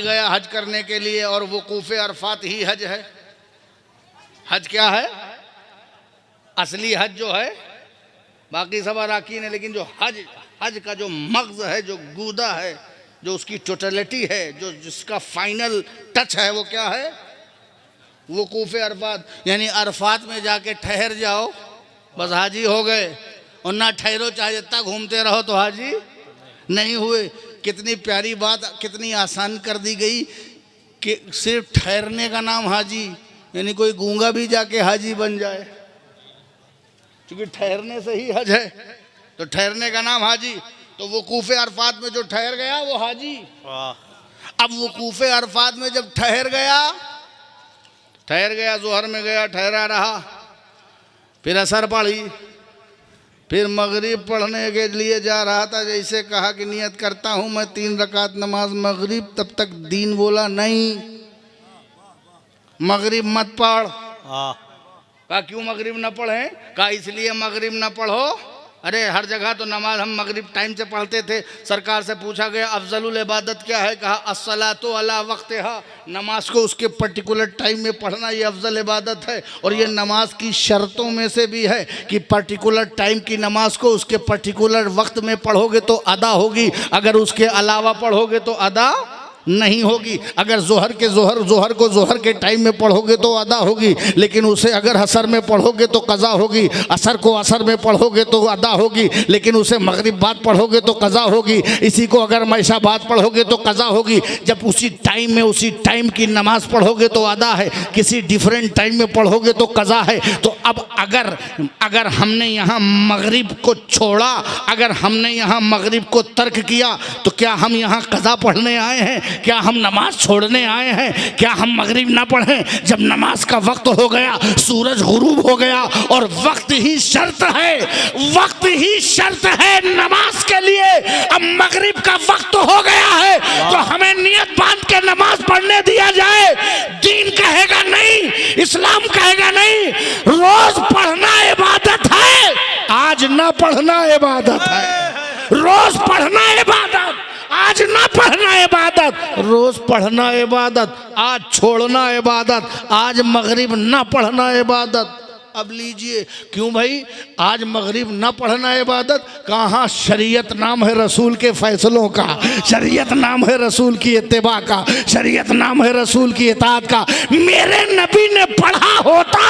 गया हज करने के लिए, और वकूफ़े अरफात ही हज है। हज क्या है? असली हज जो है, बाकी सब अराकीन है, लेकिन जो हज का जो मग़ज़ है, जो गूदा है, जो उसकी टोटलिटी है, जो जिसका फाइनल टच है, वो क्या है? वकूफ़े अरफात, यानी अरफात में जाके ठहर जाओ, बस हाजी हो गए। और ना ठहरो, चाहे जितना घूमते रहो तो हाजी नहीं हुए। कितनी प्यारी बात, कितनी आसान कर दी गई कि सिर्फ ठहरने का नाम हाजी, यानी कोई गूंगा भी जाके हाजी बन जाए, क्योंकि ठहरने से ही हज है, तो ठहरने का नाम हाजी। तो वकूफ़े अरफात में जो ठहर गया वो हाजी। अब वकूफ़े अरफात में जब ठहर गया, ज़ोहर में गया, ठहरा रहा, फिर असर पढ़ी, फिर मगरिब पढ़ने के लिए जा रहा था। जैसे कहा कि नियत करता हूँ मैं 3 रकात नमाज मगरिब, तब तक दीन बोला नहीं, मगरिब मत पढ़। कहा क्यों मगरिब न पढ़े? कहा इसलिए मगरिब न पढ़ो, अरे हर जगह तो नमाज हम मगरिब टाइम से पढ़ते थे। सरकार से पूछा गया अफजलुल इबादत क्या है? कहा अस्सलातु अला वक्तिहा, नमाज को उसके पर्टिकुलर टाइम में पढ़ना ये अफजल इबादत है। और ये नमाज की शर्तों में से भी है कि पर्टिकुलर टाइम की नमाज को उसके पर्टिकुलर वक्त में पढ़ोगे तो अदा होगी, अगर उसके अलावा पढ़ोगे तो अदा नहीं होगी। अगर जोहर को जोहर के टाइम में पढ़ोगे तो अदा होगी, लेकिन उसे अगर असर में पढ़ोगे तो कज़ा होगी। असर को असर में पढ़ोगे तो अदा होगी, लेकिन उसे मगरिब बाद पढ़ोगे तो कज़ा होगी। इसी को अगर मैशा बाद पढ़ोगे तो कज़ा होगी। जब उसी टाइम में उसी टाइम की नमाज पढ़ोगे तो अदा है, किसी डिफरेंट टाइम में पढ़ोगे तो कज़ा है। तो अब अगर हमने यहाँ मगरिब को छोड़ा, अगर हमने यहाँ मगरिब को तर्क किया, तो क्या हम यहाँ कज़ा पढ़ने आए हैं? क्या हम नमाज छोड़ने आए हैं? क्या हम मगरिब ना पढ़ें? जब नमाज का वक्त हो गया, सूरज गुरूब हो गया, और वक्त ही शर्त है नमाज के लिए। अब मगरिब का वक्त हो गया है तो हमें नियत बांध के नमाज पढ़ने दिया जाए। दीन कहेगा नहीं, इस्लाम कहेगा नहीं, रोज पढ़ना इबादत है, आज ना पढ़ना इबादत है। रोज पढ़ना इबादत, आज ना पढ़ना इबादत। रोज पढ़ना इबादत, आज छोड़ना इबादत। आज मगरिब ना पढ़ना इबादत। अब लीजिए, क्यों भाई आज मगरिब ना पढ़ना इबादत? कहाँ? शरीयत नाम है रसूल के फैसलों का, शरीयत नाम है रसूल की इत्तिबा का, शरीयत नाम है रसूल की इताअत का। मेरे नबी ने पढ़ा होता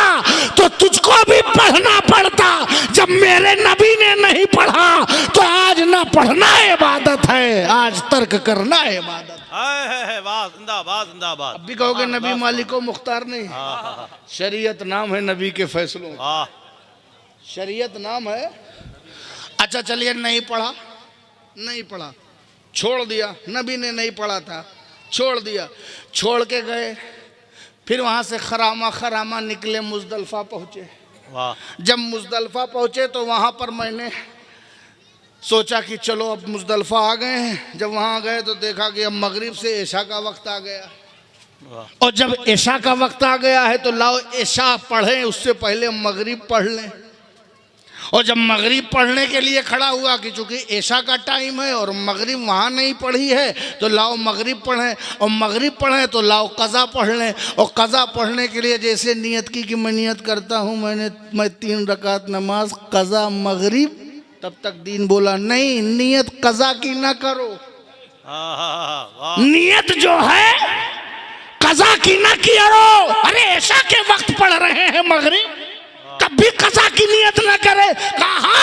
तो तुझको भी पढ़ना पड़ता। जब मेरे नबी ने नहीं पढ़ा तो आज ना पढ़ना इबादत है, आज तर्क करना इबादत। जिंदाबाद जिंदाबाद। अब भी कहोगे नबी मालिको मुख्तार नहीं, शरीयत नाम है नबी के फैसलों, शरीयत नाम है। अच्छा चलिए, नहीं पढ़ा, छोड़ दिया, नबी ने नहीं पढ़ा था, छोड़ दिया, छोड़ के गए, फिर वहाँ से खरामा खरामा निकले, मुजदलफा पहुँचे। वाह जब मुजदलफा पहुँचे तो वहाँ पर मैंने सोचा कि चलो अब मुजदलफा आ गए हैं। जब वहाँ गए तो देखा कि अब मगरिब से ऐशा का वक्त आ गया, और जब ऐशा का वक्त आ गया है तो लाओ ऐशा पढ़ें, उससे पहले मगरिब पढ़ लें। और जब मगरिब पढ़ने के लिए खड़ा हुआ कि चूँकि ऐशा का टाइम है और मगरिब वहाँ नहीं पढ़ी है तो लाओ मगरिब पढ़ें, और मगरिब पढ़ें तो लाओ कज़ा पढ़ लें। और कज़ा पढ़ने के लिए जैसे नियत की कि मैं नियत करता हूँ मैं 3 रकात नमाज कज़ा मगरिब, तब तक दीन बोला नहीं, नियत कज़ा की ना करो, नियत जो है कज़ा की ना करो। अरे ऐशा के वक्त पढ़ रहे हैं मगरिब, कभी कज़ा की नियत ना करे। कहा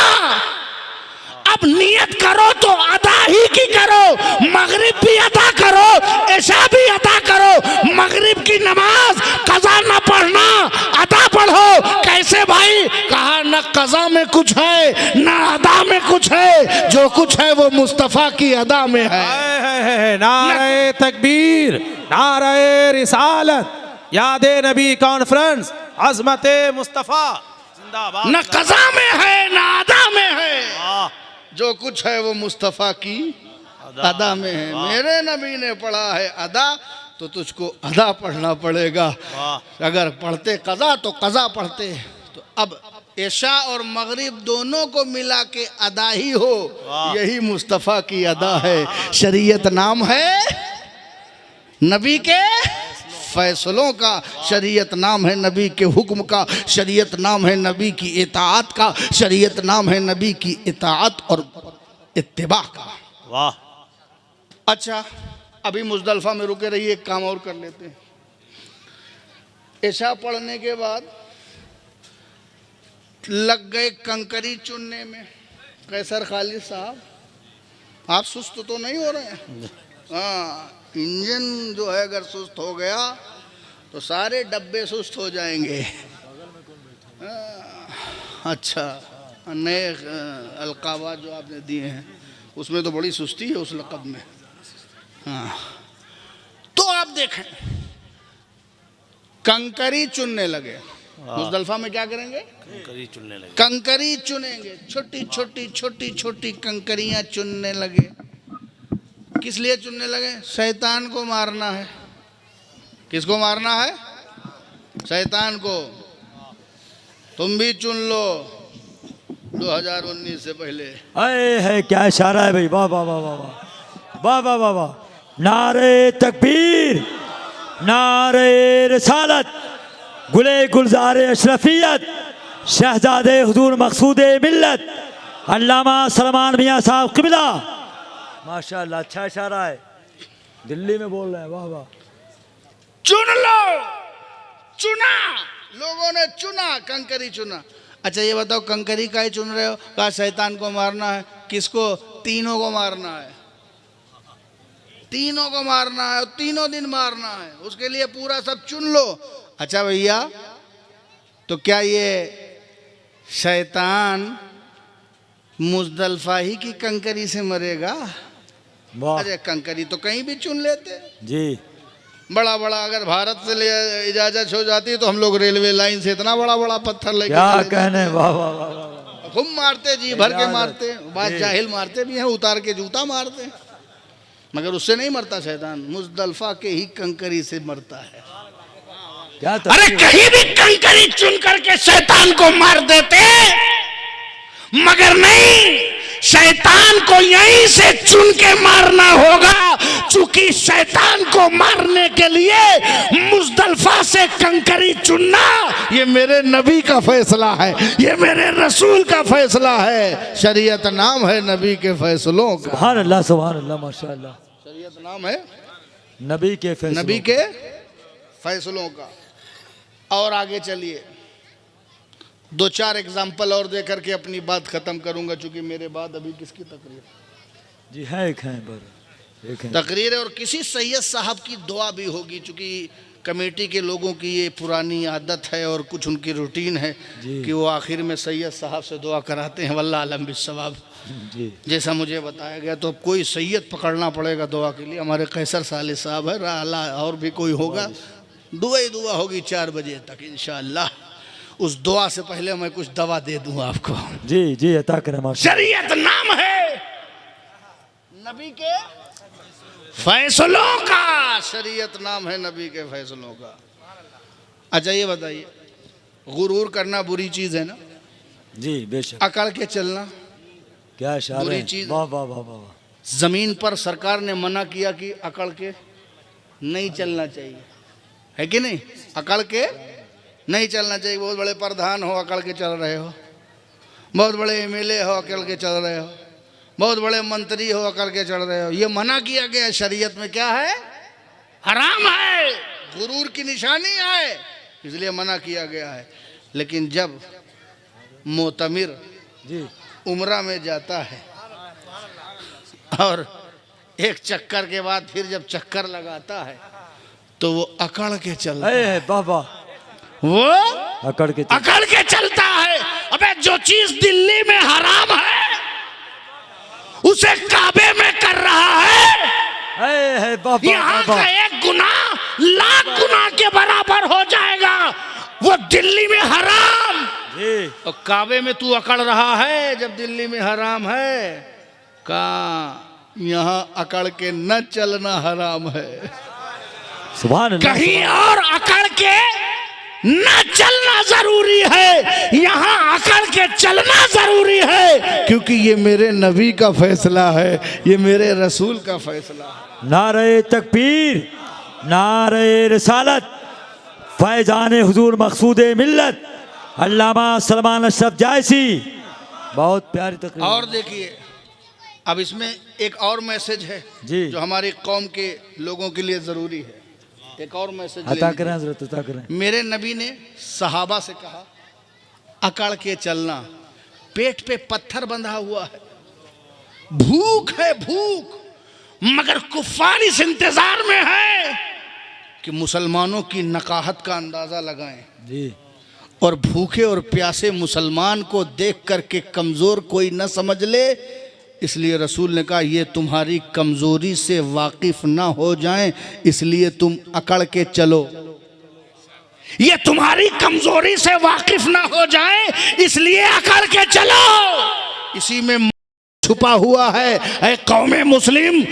अब नियत करो तो अदा ही की करो, मगरिब भी अदा करो, ऐशा भी अदा करो। मगरिब की नमाज कज़ा ना पढ़ना, अदा पढ़ो। कैसे भाई? कहा न कज़ा में कुछ है न अदा में कुछ है, जो कुछ है वो मुस्तफ़ा की अदा में है। नारे तकबीर, नारे रिसालत, यादे नबी कॉन्फ्रेंस, अजमते मुस्तफ़ा जिंदाबाद। न कज़ा में है न अदा में है, जो कुछ है वो मुस्तफ़ा की अदा में है। मेरे नबी ने पढ़ा है अदा, तो तुझको अदा पढ़ना पड़ेगा। अगर पढ़ते कज़ा तो कज़ा पढ़ते। तो अब ऐशा और मगरिब दोनों को मिला के अदा ही हो, यही मुस्तफ़ा की अदा है। शरीयत नाम है नबी के फैसलों का, शरीयत नाम है नबी के हुक्म का, शरीयत नाम है नबी की इताअत का, शरीयत नाम है नबी की इताअत और इत्तिबा का। वाह। अच्छा, अभी मुजदलफा में रुके रहिए, एक काम और कर लेते हैं। ऐशा पढ़ने के बाद लग गए कंकरी चुनने में। कैसर खालिद साहब, आप सुस्त तो नहीं हो रहे हैं? हाँ, इंजन जो है अगर सुस्त हो गया तो सारे डब्बे सुस्त हो जाएंगे। अच्छा, नए अलकाबा जो आपने दिए हैं उसमें तो बड़ी सुस्ती है उस लक़ब में। हाँ, तो आप देखें कंकरी चुनने लगे। मुजदलफा में क्या करेंगे? कंकरी चुनने लगे। कंकरी चुनेंगे, छोटी छोटी छोटी छोटी कंकरियां चुनने लगे। किस लिए चुनने लगे? शैतान को मारना है। किसको मारना है? शैतान को। तुम भी चुन लो 2019 से पहले। अरे है क्या इशारा है भाई, वाह वाह वाह वाह वाह वाह वाह वाह वाह। नारे तकबीर, नारे रिसालत, गुले गुलजार अशरफियत, शहजादे हुजूर मकसूद मिल्लत, अल्लामा सलमान मियाँ साहब क़िबला। माशाअल्लाह, अच्छा इशारा है। दिल्ली में बोल रहे हैं, वाह वाह। चुन लो, चुना, लोगों ने चुना, कंकरी चुना। अच्छा ये बताओ, कंकरी का ही चुन रहे हो? कहा शैतान को मारना है। किसको? तीनों को मारना है। तीनों को मारना है और तीनों दिन मारना है। उसके लिए पूरा सब चुन लो। अच्छा भैया, तो क्या ये शैतान मुजदलफा ही की कंकरी से मरेगा? वाह अरे कंकरी तो कहीं भी चुन लेते जी। बड़ा बड़ा। अगर भारत से इजाजत हो जाती तो हम लोग रेलवे लाइन से इतना बड़ा बड़ा पत्थर लेके क्या चले कहने, वाह वाह वाह वाह। खूब मारते, जी भर के मारते। बात जाहिल मारते भी हैं, उतार के जूता मारते हैं, मगर उससे नहीं मरता शैतान, मुजदलफा के ही कंकरी से मरता है। क्या अरे कहीं भी कंकरी चुन करके शैतान को मार देते, मगर नहीं, शैतान को यहीं से चुन के मारना होगा। चूंकि शैतान को मारने के लिए मुजदलफा से कंकरी चुनना ये मेरे नबी का फैसला है, ये मेरे रसूल का फैसला है। शरीयत नाम है नबी के फैसलों का। सुभान अल्लाह, सुभान अल्लाह, माशाअल्लाह। शरीयत नाम है नबी के फैसलों, नबी के फैसलों का। और आगे चलिए, 2-4 एग्जाम्पल और दे करके अपनी बात खत्म करूंगा, चूंकि मेरे बाद अभी किसकी तकरीर? जी है, एक है, एक है। तकरीर है और किसी सैयद साहब की दुआ भी होगी, चूंकि कमेटी के लोगों की ये पुरानी आदत है और कुछ उनकी रूटीन है कि वो आखिर में सैयद साहब से दुआ कराते हैं। वल्लाह आलम बिस्सवाब। जी, जैसा मुझे बताया गया, तो कोई सैयद पकड़ना पड़ेगा दुआ के लिए। हमारे कैसर साले साहब है, और भी कोई होगा दुआ ही दुआ होगी 4 बजे तक इंशाअल्लाह। उस दुआ से पहले मैं कुछ दवा दे दूं आपको। जी जी अता करें माशाअल्लाह। शरीयत नाम है नबी के फैसलों का, शरीयत नाम है नबी के फैसलों का। अच्छा ये बताइए, गुरूर करना बुरी चीज है ना? जी बेशक। अकड़ के चलना क्या शायर बुरी है। चीज। वाह वाह वाह वाह वाह। जमीन पर सरकार ने मना किया कि अकड़ के नहीं चलना चाहिए, है कि नहीं? अकड़ के नहीं चलना चाहिए। बहुत बड़े प्रधान हो अकड़ के चल रहे हो, बहुत बड़े एमएलए हो अकड़ के चल रहे हो, बहुत बड़े मंत्री हो अकड़ के चल रहे हो, ये मना किया गया शरीयत में। क्या है? हराम है, गुरूर की निशानी है, इसलिए मना किया गया है। लेकिन जब मोतमिर जी उम्रा में जाता है और एक चक्कर के बाद फिर जब चक्कर लगाता है तो वो अकड़ के चलता है। है बाबा वो अकड़ के अकड़ के चलता है। अबे जो चीज दिल्ली में हराम है उसे काबे में कर रहा है बाबा यहाँ बाबा। का एक गुनाह लाख गुनाह के बराबर हो जाएगा। वो दिल्ली में हराम जी और काबे में तू अकड़ रहा है जब दिल्ली में हराम है। कहाँ? यहाँ अकड़ के न चलना हराम है, सुभान अल्लाह। कहीं और अकड़ के न चलना जरूरी है, यहाँ अकड़ के चलना जरूरी है, क्योंकि ये मेरे नबी का फैसला है, ये मेरे रसूल का फैसला है। नारे तकबीर, नारे रिसालत, फैजान हुजूर मकसूद मिल्लत अल्लामा सलमान अशरफ जायसी। बहुत प्यारी तकरीर। और देखिए अब इसमें एक और मैसेज है जी। जो हमारी कौम के लोगों के लिए जरूरी है। एक और मैसेज ले अता लीजिए। करें हजरत, अता करें। मेरे नबी ने सहाबा से कहा अकड़ के चलना, पेट पे पत्थर बंधा हुआ है, भूख है भूख, मगर कुफार इस इंतजार में है कि मुसलमानों की नकाहत का अंदाजा लगाएं जी और भूखे और प्यासे मुसलमान को देख करके कमज़ोर कोई न समझ ले। इसलिए रसूल ने कहा ये तुम्हारी कमज़ोरी से वाकिफ ना हो जाएं, इसलिए तुम अकड़ के चलो। ये तुम्हारी कमज़ोरी से वाकिफ ना हो जाए इसलिए अकड़ के चलो। इसी में छुपा हुआ है ऐ कौमे मुस्लिम,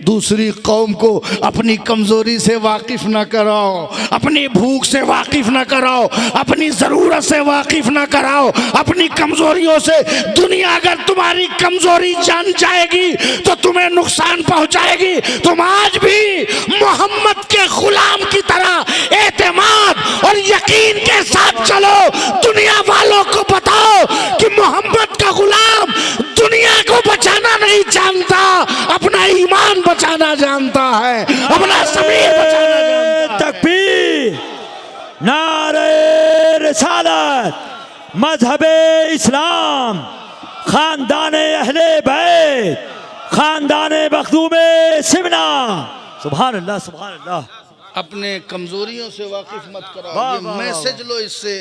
दूसरी कौम को अपनी कमजोरी से वाकिफ ना कराओ, अपनी भूख से वाकिफ ना कराओ, अपनी जरूरत से वाकिफ ना कराओ, अपनी कमजोरियों से। दुनिया अगर तुम्हारी कमजोरी जान जाएगी तो तुम्हें नुकसान पहुंचाएगी। तुम आज भी मोहम्मद के गुलाम की तरह एतमाद और यकीन के साथ चलो। दुनिया वालों को बताओ कि मोहम्मद का गुलाम दुनिया को बचाना नहीं जानता, अपना ईमान बचाना जानता है, अपना ज़मीर बचाना जानता है। तकबीर, नारे रिसालत, मजहबे इस्लाम, खानदाने अहले बैत, खानदाने मखदूमे सिमना। सुभान अल्लाह, सुभान अल्लाह। अपने कमजोरियों से वाकिफ मत कराओ। वाह, ये वाह, मैसेज लो। इससे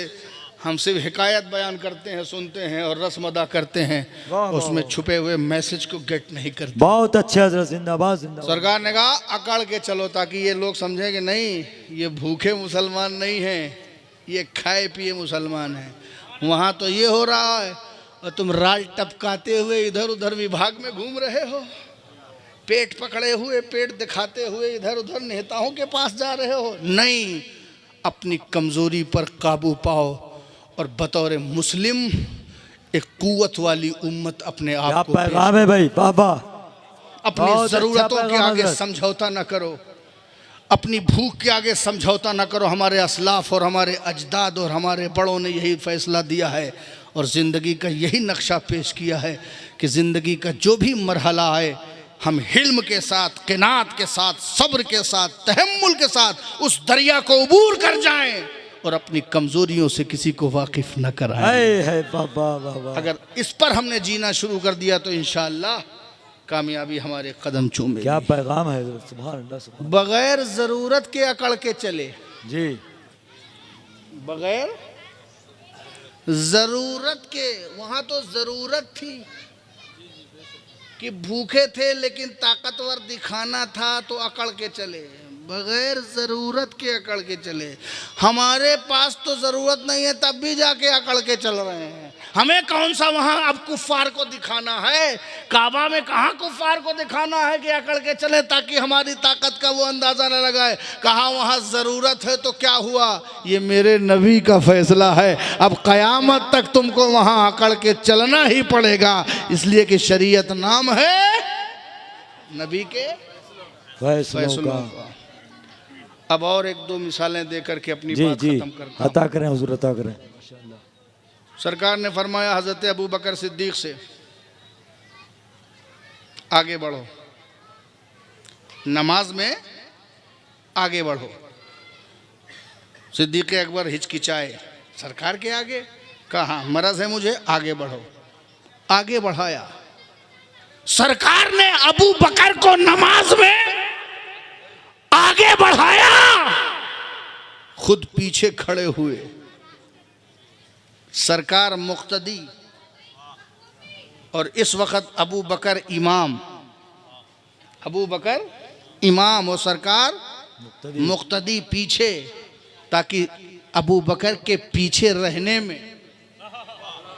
हम सिर्फ हिकायत बयान करते हैं, सुनते हैं और रस्म अदा करते हैं, वाह, वाह, उसमें छुपे हुए मैसेज को गेट नहीं करते। बहुत अच्छे हजरत, जिंदाबाद जिंदाबाद। सरकार ने कहा अकड़ के चलो ताकि ये लोग समझें कि नहीं ये भूखे मुसलमान नहीं हैं, ये खाए पिए मुसलमान हैं। वहाँ तो ये हो रहा है और तुम राल टपकाते हुए इधर उधर विभाग में घूम रहे हो, पेट पकड़े हुए, पेट दिखाते हुए इधर उधर नेताओं के पास जा रहे हो। नहीं, अपनी कमजोरी पर काबू पाओ और बतौर मुस्लिम एक कुव्वत वाली उम्मत अपने आप को पैगाम है भाई बाबा। अपनी बहुत अच्छा जरूरतों के पैगाम आगे है। समझौता न करो, अपनी भूख के आगे समझौता न करो। हमारे असलाफ और हमारे अजदाद और हमारे बड़ों ने यही फैसला दिया है और ज़िंदगी का यही नक्शा पेश किया है कि ज़िंदगी का जो भी मरहला आए हम हिल्म के साथ, क़िनात के साथ, सब्र के साथ, तहम्मुल के साथ उस दरिया को उबूर कर जाएं और अपनी कमज़ोरियों से किसी को वाकिफ़ न कराएं। है बाबा बाबा। अगर इस पर हमने जीना शुरू कर दिया तो इंशाअल्लाह कामयाबी हमारे कदम चूमेगी। क्या पैगाम है हजरत, सुभान अल्लाह, सुभान। बगैर ज़रूरत के अकड़ के चले, जी बगैर ज़रूरत के। वहाँ तो ज़रूरत थी कि भूखे थे लेकिन ताकतवर दिखाना था तो अकड़ के चले। बगैर जरूरत के अकड़ के चले। हमारे पास तो जरूरत नहीं है तब भी जाके अकड़ के चल रहे हैं। हमें कौन सा वहां अब कुफ्फार को दिखाना है? काबा में कहाँ कुफ्फार को दिखाना है कि अकड़ के चले ताकि हमारी ताकत का वो अंदाजा न लगाए। कहाँ वहां जरूरत है तो क्या हुआ, ये मेरे नबी का फैसला है। अब कयामत तक तुमको वहां अकड़ के चलना ही पड़ेगा, इसलिए कि शरीयत नाम है नबी के फैसलों का। अब और एक दो मिसालें देकर के अपनी बात खत्म करता हूं। अता करें हुजूर, अता करें। सरकार ने फरमाया हजरत अबू बकर सिद्दीक से, आगे बढ़ो, नमाज में आगे बढ़ो। सिद्दीक अकबर हिचकिचाए, सरकार के आगे? कहा मरज है मुझे, आगे बढ़ो। आगे बढ़ाया। सरकार ने अबू बकर को नमाज में आगे बढ़ाया, खुद पीछे खड़े हुए। सरकार मुक्तदी और इस वक्त अबू बकर इमाम, अबू बकर इमाम और सरकार मुक्तदी पीछे, ताकि अबू बकर के पीछे रहने में,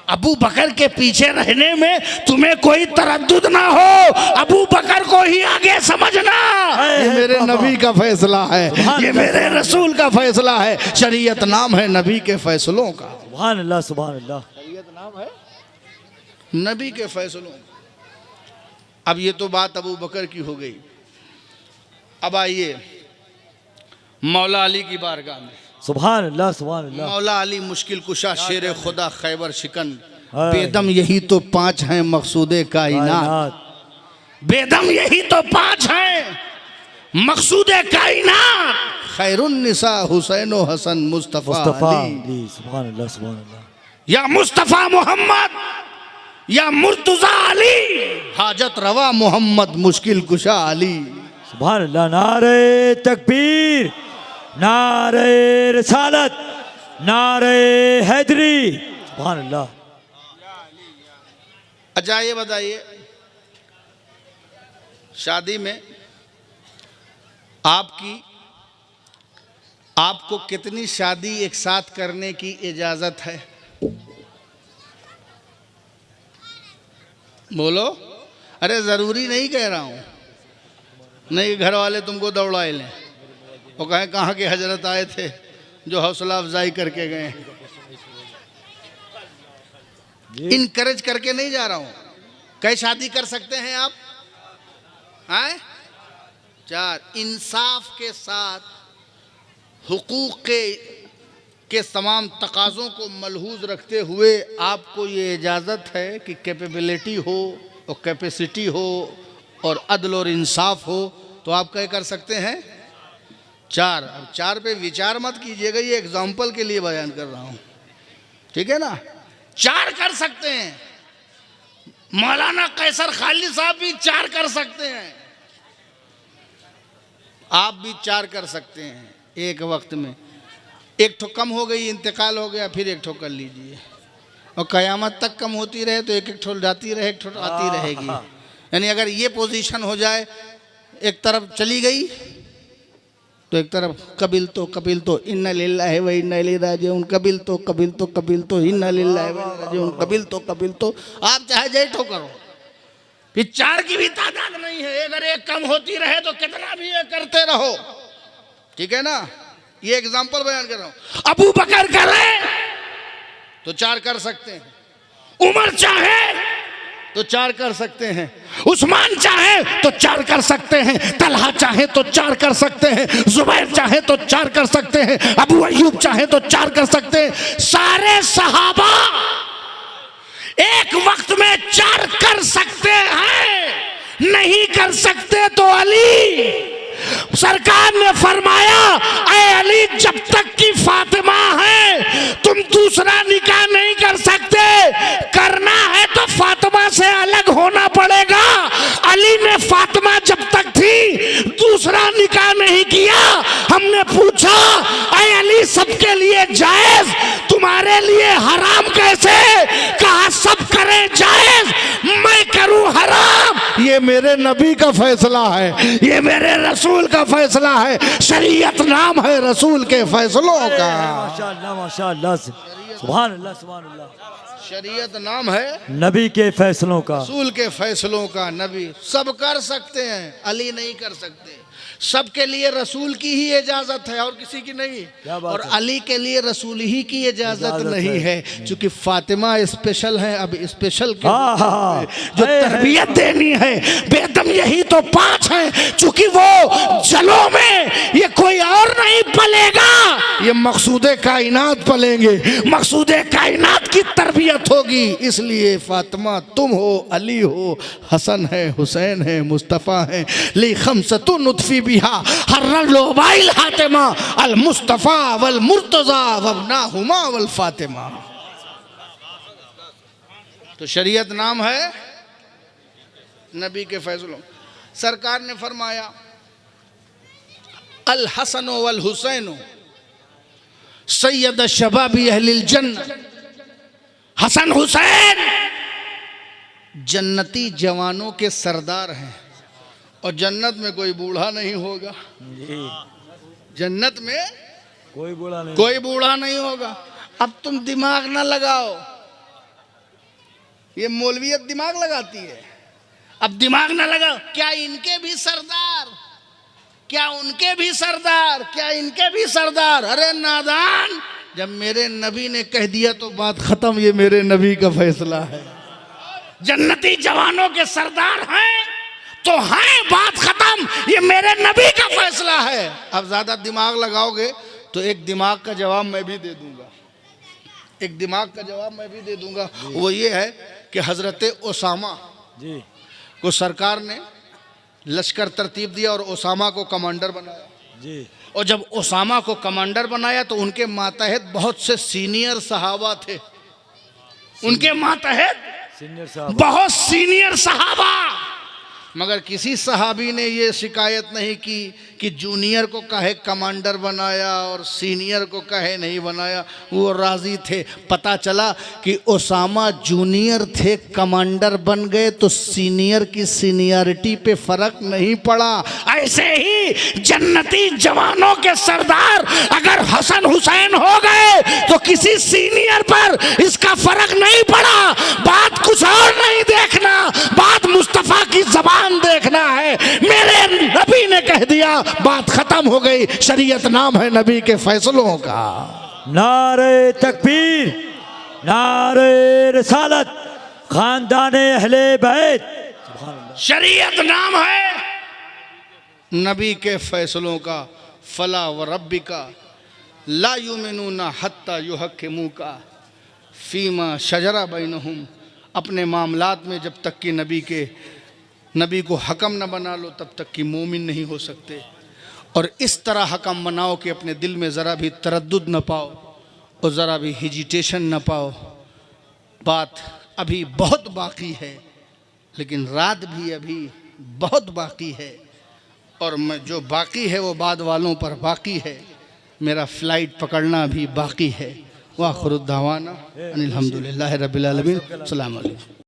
अबू बकर के पीछे रहने में तुम्हें कोई तरद्दुद ना हो। अबू बकर को ही आगे समझना। ये मेरे नबी का फैसला है, ये मेरे रसूल का फैसला है। शरीयत नाम है नबी के फैसलों का। सुभान अल्लाह, सुभान अल्लाह। शरीयत नाम है नबी के फैसलों। अब ये तो बात अबू बकर की हो गई। अब आइए मौला अली की बारगाह में। सुभान अल्लाह, सुभान अल्लाह। मौला अली मुश्किल कुशा, शेर खुदा, खैबर शिकन, बेदम यही तो 5 हैं मकसूदे कायनात। बेदम यही तो 5 हैं मकसूदे कायनात। खैरुन्निसा हुसैन व हसन मुस्तफा अली। सुभान अल्लाह, सुभान अल्लाह। या मुस्तफा मोहम्मद या मुर्तजा अली, हाजत रवा मोहम्मद मुश्किल कुशा अली। सुभान अल्लाह। नारे तकबीर, नारे रिसालत, नारे हैदरी। सुभान अल्लाह। अच्छा ये बताइए, शादी में आपको कितनी शादी एक साथ करने की इजाजत है? बोलो। अरे जरूरी नहीं कह रहा हूं, नहीं घर वाले तुमको दौड़ाए लें वो कहें कहाँ के हजरत आए थे जो हौसला अफजाई करके गए। इनकरेज करके नहीं जा रहा हूं। कई शादी कर सकते हैं आप? हैं? 4। इंसाफ के साथ हुकूक के तमाम तकाज़ों को मलहूज रखते हुए आपको ये इजाज़त है कि कैपेबिलिटी हो और कैपेसिटी हो और अदल और इंसाफ हो तो आप क्या कर सकते हैं? 4। अब 4 पे विचार मत कीजिएगा, ये एग्जाम्पल के लिए बयान कर रहा हूँ, ठीक है ना? 4 कर सकते हैं। मौलाना कैसर खालिद साहब भी 4 कर सकते हैं, आप भी 4 कर सकते हैं एक वक्त में। एक ठो कम हो गई, इंतकाल हो गया, फिर एक ठो कर लीजिए और क़यामत तक कम होती रहे तो एक ठो जाती रहे, एक ठो आती रहेगी। यानी अगर ये पोजीशन हो जाए, एक तरफ चली गई तो एक तरफ कबिल तो इन्ना लिल्लाहि व इन्ना इलैहि राजिऊन, कबिल तो इन्ना लिल्लाहि व इन्ना राजिऊन, कबिल तो आप चाहे जय ठो करो। फिर 4 की भी तादाद नहीं है। अगर एक कम होती रहे तो कितना भी ये करते रहो, ठीक है ना? ये एग्जाम्पल बयान कर रहा हूं। अबू बकर करे तो 4 कर सकते हैं, उमर चाहे तो 4 कर सकते हैं, उस्मान चाहे तो 4 कर सकते हैं, तलहा चाहे तो 4 कर सकते हैं, जुबैर चाहे तो 4 कर सकते हैं, अबू अय्यूब चाहे तो 4 कर सकते हैं। सारे सहाबा एक वक्त में 4 कर सकते हैं। नहीं कर सकते तो अली, सरकार ने फरमाया ऐ अली, जब तक की फातिमा है तुम दूसरा निकाह नहीं कर सकते। करना है तो फातिमा से अलग होना पड़ेगा। अली ने फातिमा जब तक थी दूसरा निकाह नहीं किया। हमने पूछा ऐ अली, सबके लिए जायज, तुम्हारे लिए हराम कैसे? कहा सब करें जायज, मैं करूं हराम। ये ये मेरे नबी का फैसला है, ये मेरे रसूल का फैसला है। शरीयत नाम है रसूल के फैसलों का। माशाअल्लाह माशाअल्लाह, सुभान अल्लाह सुभान अल्लाह। शरीयत नाम है नबी के फैसलों का, रसूल के फैसलों का। नबी सब कर सकते हैं, अली नहीं कर सकते। सबके लिए रसूल की ही इजाजत है और किसी की नहीं। क्या बात और है? अली के लिए रसूल ही की इजाजत नहीं है, क्योंकि फातिमा स्पेशल है। अब स्पेशल के हाँ, जो तरबियत देनी है, बेदम यही तो 5 हैं, चूंकि वो जलों में ये कोई और नहीं पलेगा, ये मकसूदे कायनात पलेंगे, मकसूदे कायनात की तरबियत होगी। इसलिए फातिमा तुम हो, अली हो, हसन है, हुसैन है, मुस्तफ़ा है, ली खमसतु नुतफी बिहा हर्रल लोबाइल हातिमा अल मुस्तफ़ा वल मुर्तज़ा वबनाहुमा वल फातिमा। तो शरीयत नाम है नबी के फैसलों। सरकार ने फरमाया अल हसन वल हुसैन सैयद शबाबी अहलिल जन्नह। हसन हुसैन जन्नती जवानों के सरदार हैं, और जन्नत में कोई बूढ़ा नहीं होगा। जन्नत में कोई बूढ़ा नहीं, कोई बूढ़ा नहीं होगा। अब तुम दिमाग ना लगाओ, ये मौलवियत दिमाग लगाती है। अब दिमाग ना लगाओ, क्या इनके भी सरदार, क्या उनके भी सरदार, क्या इनके भी सरदार? अरे नादान, जब मेरे नबी ने कह दिया तो बात खत्म। ये मेरे नबी का फैसला है। जन्नती जवानों के सरदार हैं तो हैं, बात खत्म। ये मेरे नबी का फैसला है। अब ज्यादा दिमाग लगाओगे तो एक दिमाग का जवाब मैं भी दे दूंगा, एक दिमाग का जवाब मैं भी दे दूंगा। वो ये है कि हजरत ओसामा जी को सरकार ने लश्कर तरतीब दिया और ओसामा को कमांडर बनाया जी। और जब ओसामा को कमांडर बनाया तो उनके मातहत बहुत से सीनियर सहाबा थे। उनके मातहत सीनियर साहब, बहुत सीनियर सहाबा, मगर किसी सहाबी ने ये शिकायत नहीं की कि जूनियर को काहे कमांडर बनाया और सीनियर को काहे नहीं बनाया। वो राजी थे। पता चला कि ओसामा जूनियर थे, कमांडर बन गए तो सीनियर की सीनियरिटी पे फर्क नहीं पड़ा। ऐसे ही जन्नती जवानों के सरदार अगर हसन हुसैन हो गए तो किसी सीनियर पर इसका फर्क नहीं पड़ा। बात कुछ और नहीं देखना, बात मुस्तफा की जबान देखना है। मेरे नबी ने कह दिया, बात खत्म हो गई। शरीयत नाम है नबी के फैसलों का। नारे तकबीर, नारे रिसालत, खानदाने अहले बैत। शरीयत नाम है नबी के फैसलों का। फला व रब्बी का ला युमिनूना हत्ता युहक्किमूका फीमा शजरा बैनहुम। अपने मामलात में जब तक कि नबी को हकम न बना लो तब तक कि मोमिन नहीं हो सकते। और इस तरह हकम बनाओ कि अपने दिल में ज़रा भी तरद्दुद न पाओ और ज़रा भी हिजिटेशन न पाओ। बात अभी बहुत बाकी है, लेकिन रात भी अभी बहुत बाकी है, और मैं जो बाकी है वो बाद वालों पर बाकी है। मेरा फ़्लाइट पकड़ना भी बाकी है। वाखिरु दावाना अनिल हम्दुलिल्लाहि रब्बिल आलमीन। अस्सलामु अलैकुम।